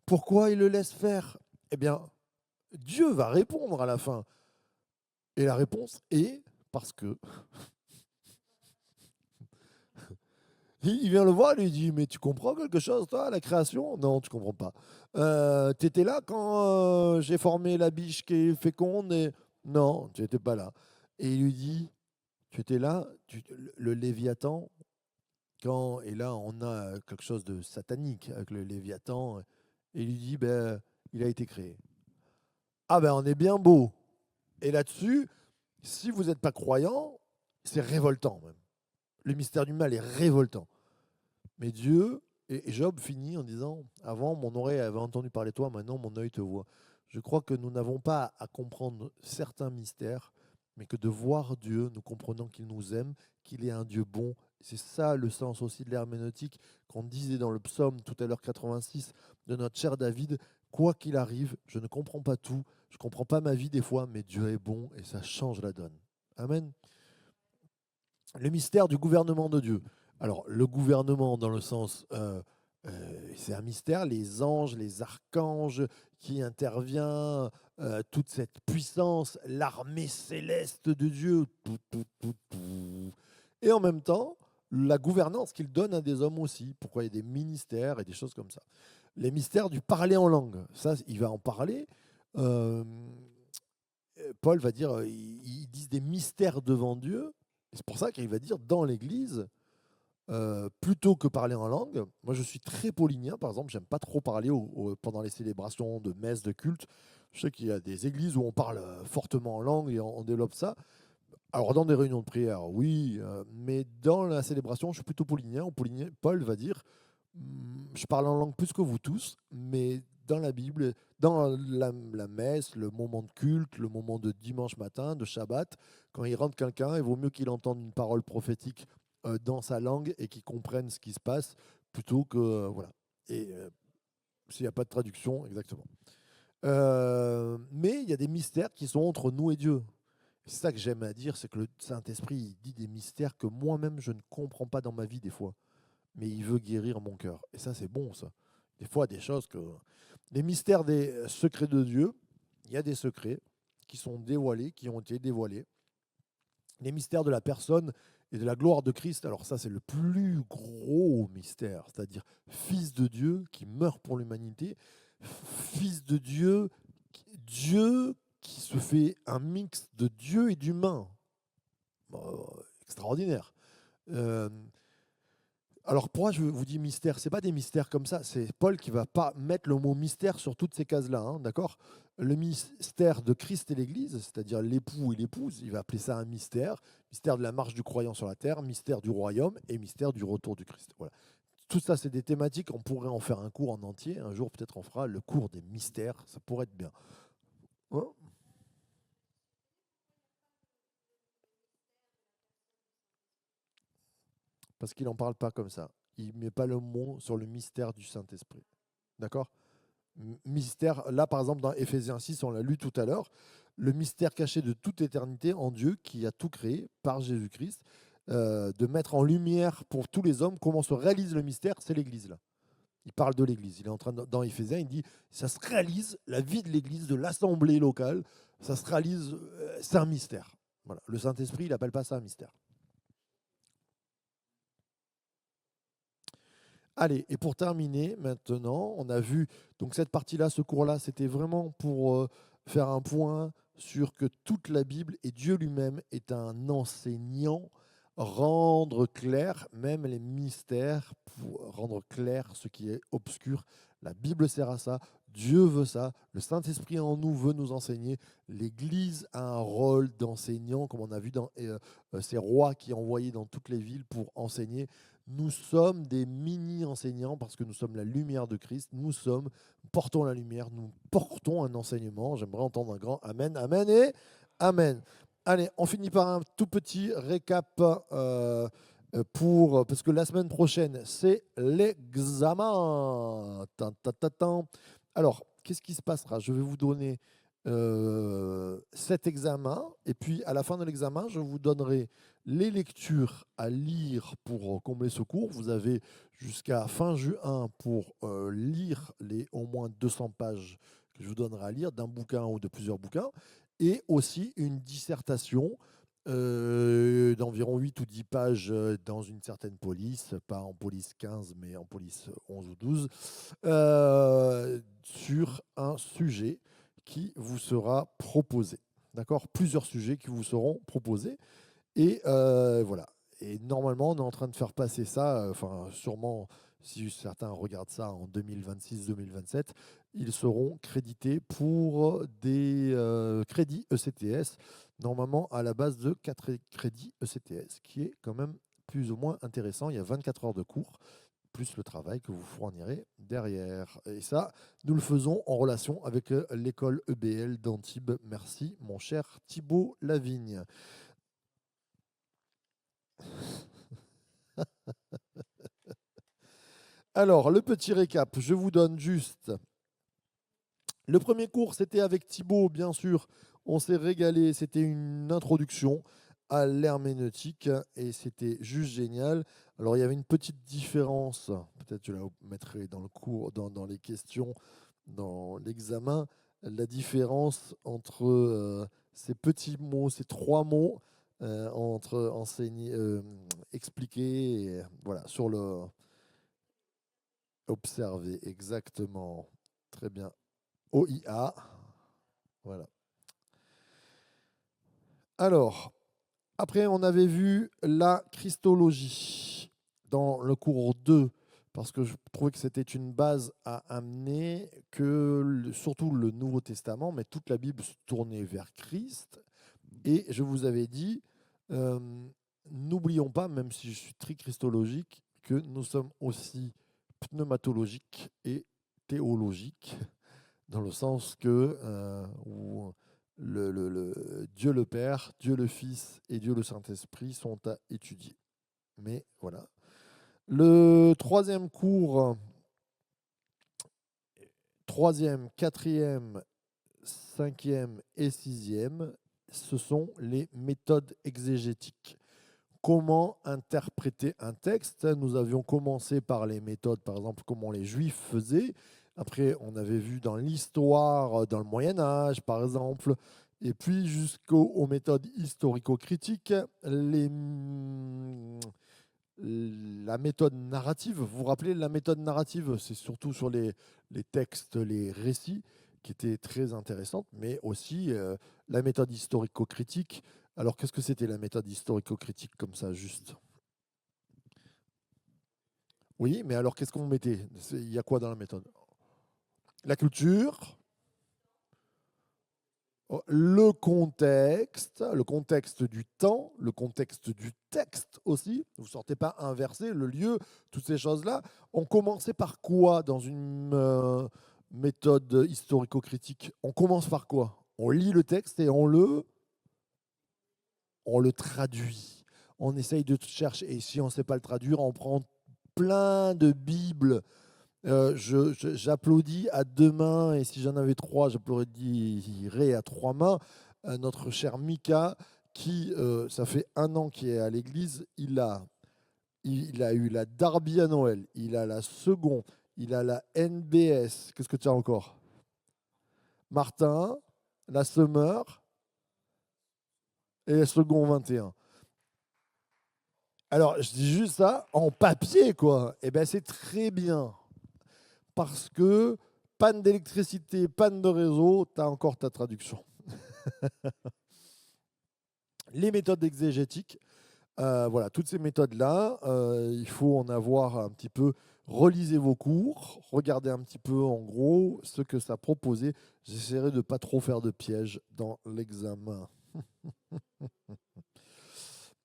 Pourquoi il le laisse faire? Eh bien, Dieu va répondre à la fin. Et la réponse est parce que il vient le voir et lui dit, mais tu comprends quelque chose, toi, la création? Non, tu comprends pas. Tu étais là quand j'ai formé la biche qui est féconde et... Non, tu n'étais pas là. Et il lui dit, tu étais là, le Léviathan, quand... Et là, on a quelque chose de satanique avec le Léviathan. Et il lui dit, il a été créé. Ah ben, on est bien beau. Et là-dessus, si vous n'êtes pas croyant, c'est révoltant même. Le mystère du mal est révoltant. Mais Dieu, et Job finit en disant, avant mon oreille avait entendu parler de toi, maintenant mon œil te voit. Je crois que nous n'avons pas à comprendre certains mystères, mais que de voir Dieu, nous comprenons qu'il nous aime, qu'il est un Dieu bon. C'est ça le sens aussi de l'herméneutique qu'on disait dans le psaume tout à l'heure 86 de notre cher David. Quoi qu'il arrive, je ne comprends pas tout, je ne comprends pas ma vie des fois, mais Dieu est bon et ça change la donne. Amen. Le mystère du gouvernement de Dieu. Alors, le gouvernement, dans le sens, c'est un mystère, les anges, les archanges qui interviennent, toute cette puissance, l'armée céleste de Dieu, tout. Et en même temps, la gouvernance qu'il donne à des hommes aussi, pourquoi il y a des ministères et des choses comme ça. Les mystères du parler en langue, ça, il va en parler. Euh, Paul va dire, ils disent des mystères devant Dieu. C'est pour ça qu'il va dire dans l'Église, plutôt que parler en langue, moi je suis très paulinien, par exemple, j'aime pas trop parler pendant les célébrations de messe, de culte. Je sais qu'il y a des églises où on parle fortement en langue et on développe ça. Alors, dans des réunions de prière, oui, mais dans la célébration, je suis plutôt paulinien. Paul va dire je parle en langue plus que vous tous, mais dans la Bible, dans la messe, le moment de culte, le moment de dimanche matin, de Shabbat, quand il rentre quelqu'un, il vaut mieux qu'il entende une parole prophétique dans sa langue et qu'il comprenne ce qui se passe plutôt que. Voilà. Et s'il n'y a pas de traduction, exactement. Mais il y a des mystères qui sont entre nous et Dieu. C'est ça que j'aime à dire, c'est que le Saint-Esprit il dit des mystères que moi-même je ne comprends pas dans ma vie des fois. Mais il veut guérir mon cœur. Et ça, c'est bon, ça. Des fois, des choses que. Les mystères des secrets de Dieu, il y a des secrets qui sont dévoilés, qui ont été dévoilés. Les mystères de la personne et de la gloire de Christ, alors ça, c'est le plus gros mystère, c'est-à-dire Fils de Dieu qui meurt pour l'humanité, Fils de Dieu, Dieu qui se fait un mix de Dieu et d'humain. Extraordinaire. Euh, Alors pourquoi je vous dis mystère? C'est pas des mystères comme ça. C'est Paul qui va pas mettre le mot mystère sur toutes ces cases-là, hein, d'accord? Le mystère de Christ et l'Église, c'est-à-dire l'époux et l'épouse, il va appeler ça un mystère. Mystère de la marche du croyant sur la terre, mystère du royaume et mystère du retour du Christ. Voilà. Tout ça, c'est des thématiques. On pourrait en faire un cours en entier. Un jour, peut-être, on fera le cours des mystères. Ça pourrait être bien. Hein. Parce qu'il n'en parle pas comme ça. Il ne met pas le mot sur le mystère du Saint-Esprit. D'accord? Mystère, là par exemple dans Éphésiens 6, on l'a lu tout à l'heure, le mystère caché de toute éternité en Dieu qui a tout créé par Jésus-Christ, de mettre en lumière pour tous les hommes comment se réalise le mystère, c'est l'Église là. Il parle de l'Église. Il est en train dans Éphésiens, il dit ça se réalise, la vie de l'Église, de l'assemblée locale, ça se réalise, c'est un mystère. Voilà. Le Saint-Esprit, il n'appelle pas ça un mystère. Allez, et pour terminer, maintenant, on a vu, donc cette partie-là, ce cours-là, c'était vraiment pour faire un point sur que toute la Bible et Dieu lui-même est un enseignant, rendre clair même les mystères, pour rendre clair ce qui est obscur. La Bible sert à ça, Dieu veut ça, le Saint-Esprit en nous veut nous enseigner, l'Église a un rôle d'enseignant, comme on a vu dans ces rois qui envoyaient dans toutes les villes pour enseigner. Nous sommes des mini-enseignants parce que nous sommes la lumière de Christ. Nous portons la lumière, nous portons un enseignement. J'aimerais entendre un grand Amen, Amen et Amen. Allez, on finit par un tout petit récap parce que la semaine prochaine, c'est l'examen. Tan, tan, tan, tan. Alors, qu'est-ce qui se passera? Je vais vous donner cet examen et puis à la fin de l'examen, je vous donnerai les lectures à lire pour combler ce cours. Vous avez jusqu'à fin juin pour lire les au moins 200 pages que je vous donnerai à lire d'un bouquin ou de plusieurs bouquins, et aussi une dissertation d'environ 8 ou 10 pages dans une certaine police, pas en police 15, mais en police 11 ou 12, sur un sujet qui vous sera proposé. D'accord? Plusieurs sujets qui vous seront proposés. Et voilà. Et normalement, on est en train de faire passer ça, enfin, sûrement, si certains regardent ça en 2026-2027, ils seront crédités pour des crédits ECTS, normalement à la base de 4 crédits ECTS, qui est quand même plus ou moins intéressant. Il y a 24 heures de cours, plus le travail que vous fournirez derrière. Et ça, nous le faisons en relation avec l'école EBL d'Antibes. Merci, mon cher Thibaut Lavigne. Alors, le petit récap, je vous donne juste. Le premier cours, c'était avec Thibaut, bien sûr. On s'est régalé. C'était une introduction à l'herméneutique et c'était juste génial. Alors, il y avait une petite différence. Peut-être je la mettrai dans le cours, dans les questions, dans l'examen. La différence entre ces petits mots, ces 3 mots, entre enseigner, expliquer, et, voilà, sur le observer, exactement. Très bien. OIA. Voilà. Alors, après, on avait vu la christologie dans le cours 2. parce que je trouvais que c'était une base à amener, surtout le Nouveau Testament, mais toute la Bible se tournait vers Christ. Et je vous avais dit, euh, n'oublions pas, même si je suis très christologique, que nous sommes aussi pneumatologiques et théologiques, dans le sens que où Dieu le Père, Dieu le Fils et Dieu le Saint-Esprit sont à étudier. Mais voilà. Le troisième cours, troisième, quatrième, cinquième et sixième, ce sont les méthodes exégétiques. Comment interpréter un texte? Nous avions commencé par les méthodes, par exemple, comment les Juifs faisaient. Après, on avait vu dans l'histoire, dans le Moyen Âge, par exemple, et puis jusqu'aux méthodes historico-critiques, la méthode narrative. Vous vous rappelez la méthode narrative? C'est surtout sur les textes, les récits, qui étaient très intéressantes, mais aussi la méthode historico-critique. Alors, qu'est-ce que c'était la méthode historico-critique comme ça, juste? Oui, mais alors qu'est-ce qu'on mettait? Il y a quoi dans la méthode? La culture, le contexte du temps, le contexte du texte aussi. Vous ne sortez pas un verset, le lieu, toutes ces choses-là. On commençait par quoi dans une méthode historico-critique? On commence par quoi? On lit le texte et on le traduit. On essaye de chercher. Et si on ne sait pas le traduire, on prend plein de Bibles. J'applaudis à deux mains, et si j'en avais trois, j'applaudirais à trois mains notre cher Mika, qui, ça fait un an qu'il est à l'église. Il a eu la Darby à Noël, il a la seconde, il a la NBS. Qu'est-ce que tu as encore? Martin, la Summer et la second 21. Alors, je dis juste ça en papier, quoi. Eh bien, c'est très bien. Parce que panne d'électricité, panne de réseau, tu as encore ta traduction. Les méthodes exégétiques, voilà, toutes ces méthodes-là, il faut en avoir un petit peu. Relisez vos cours, regardez un petit peu en gros ce que ça proposait. J'essaierai de ne pas trop faire de pièges dans l'examen.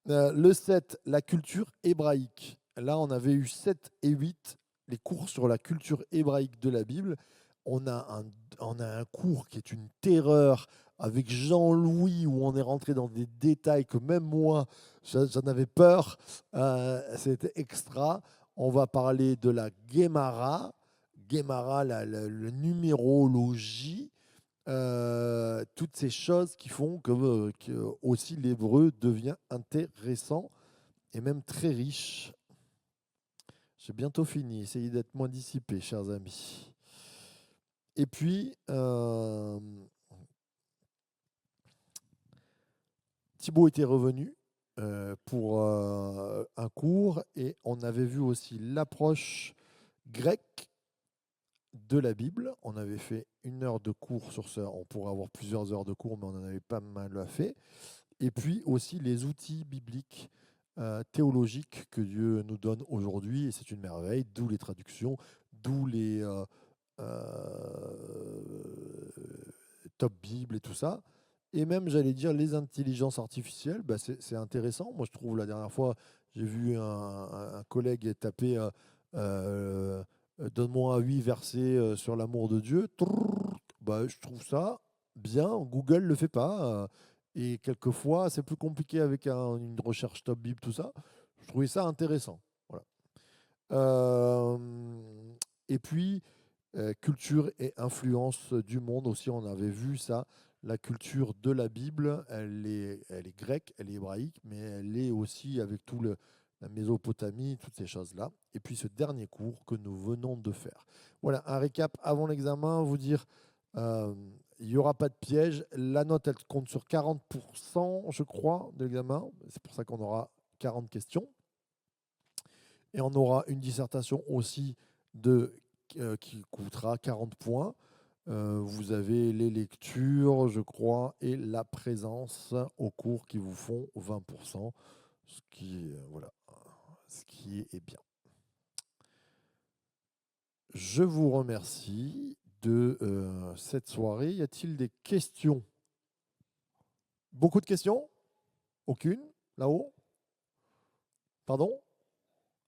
Le 7, la culture hébraïque. Là, on avait eu 7 et 8, les cours sur la culture hébraïque de la Bible. On a un cours qui est une terreur avec Jean-Louis, où on est rentré dans des détails que même moi, j'en avais peur. C'était extra. On va parler de la Guémara. Guémara, la numérologie. Toutes ces choses qui font que aussi l'hébreu devient intéressant et même très riche. J'ai bientôt fini. Essayez d'être moins dissipé, chers amis. Et puis, Thibaut était revenu pour un cours, et on avait vu aussi l'approche grecque de la Bible. On avait fait 1 heure de cours sur ça. On pourrait avoir plusieurs heures de cours, mais on en avait pas mal fait. Et puis aussi les outils bibliques, théologiques que Dieu nous donne aujourd'hui, et c'est une merveille, d'où les traductions, d'où les top Bible et tout ça. Et même, j'allais dire, les intelligences artificielles, bah, c'est intéressant. Moi, je trouve, la dernière fois, j'ai vu un collègue taper donne-moi 8 versets sur l'amour de Dieu. Bah, je trouve ça bien. Google ne le fait pas. Et quelquefois, c'est plus compliqué avec une recherche top Bible, tout ça. Je trouvais ça intéressant. Voilà. Euh, et puis, culture et influence du monde aussi, on avait vu ça. La culture de la Bible, elle est grecque, elle est hébraïque, mais elle est aussi avec la Mésopotamie, toutes ces choses-là. Et puis ce dernier cours que nous venons de faire. Voilà, un récap avant l'examen, vous dire, euh, il n'y aura pas de piège. La note, elle compte sur 40%, je crois, de l'examen. C'est pour ça qu'on aura 40 questions. Et on aura une dissertation aussi qui coûtera 40 points. Vous avez les lectures, je crois, et la présence au cours qui vous font 20%, ce qui est bien. Je vous remercie de cette soirée. Y a-t-il des questions? Beaucoup de questions? Aucune? Là-haut? Pardon?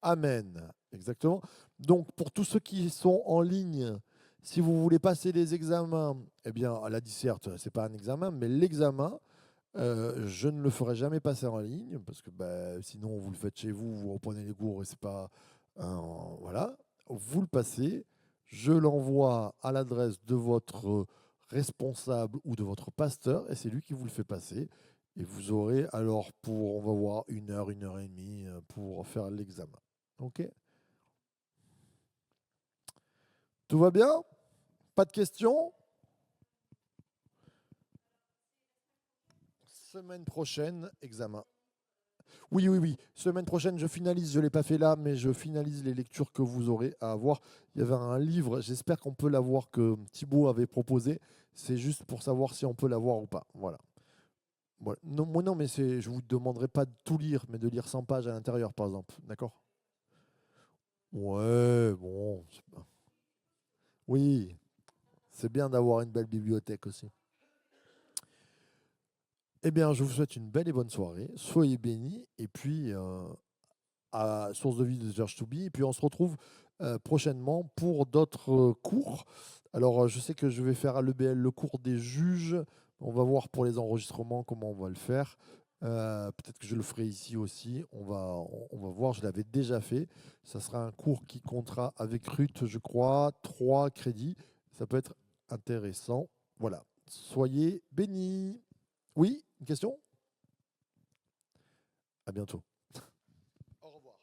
Amen. Exactement. Donc, pour tous ceux qui sont en ligne, si vous voulez passer les examens, eh bien, la disserte, ce n'est pas un examen, mais l'examen, je ne le ferai jamais passer en ligne, parce que bah, sinon, vous le faites chez vous, vous reprenez les cours et c'est pas. Voilà. Vous le passez, je l'envoie à l'adresse de votre responsable ou de votre pasteur, et c'est lui qui vous le fait passer. Et vous aurez alors on va voir, 1 heure et demie pour faire l'examen. OK? Tout va bien? Pas de questions? Semaine prochaine, examen. Oui, oui, oui. Semaine prochaine, je finalise. Je ne l'ai pas fait là, mais je finalise les lectures que vous aurez à avoir. Il y avait un livre, j'espère qu'on peut l'avoir, que Thibaut avait proposé. C'est juste pour savoir si on peut l'avoir ou pas. Voilà. Voilà. Non, moi, non, mais je ne vous demanderai pas de tout lire, mais de lire 100 pages à l'intérieur, par exemple. D'accord? Ouais, bon. Oui, c'est bien d'avoir une belle bibliothèque aussi. Eh bien, je vous souhaite une belle et bonne soirée. Soyez bénis. Et puis, à Source de vie de Georges Toubi. Et puis, on se retrouve prochainement pour d'autres cours. Alors, je sais que je vais faire à l'EBL le cours des juges. On va voir pour les enregistrements comment on va le faire. Peut-être que je le ferai ici aussi. On va voir. Je l'avais déjà fait. Ça sera un cours qui comptera avec Ruth, je crois, 3 crédits. Ça peut être intéressant. Voilà. Soyez bénis. Oui, une question? À bientôt. Au revoir.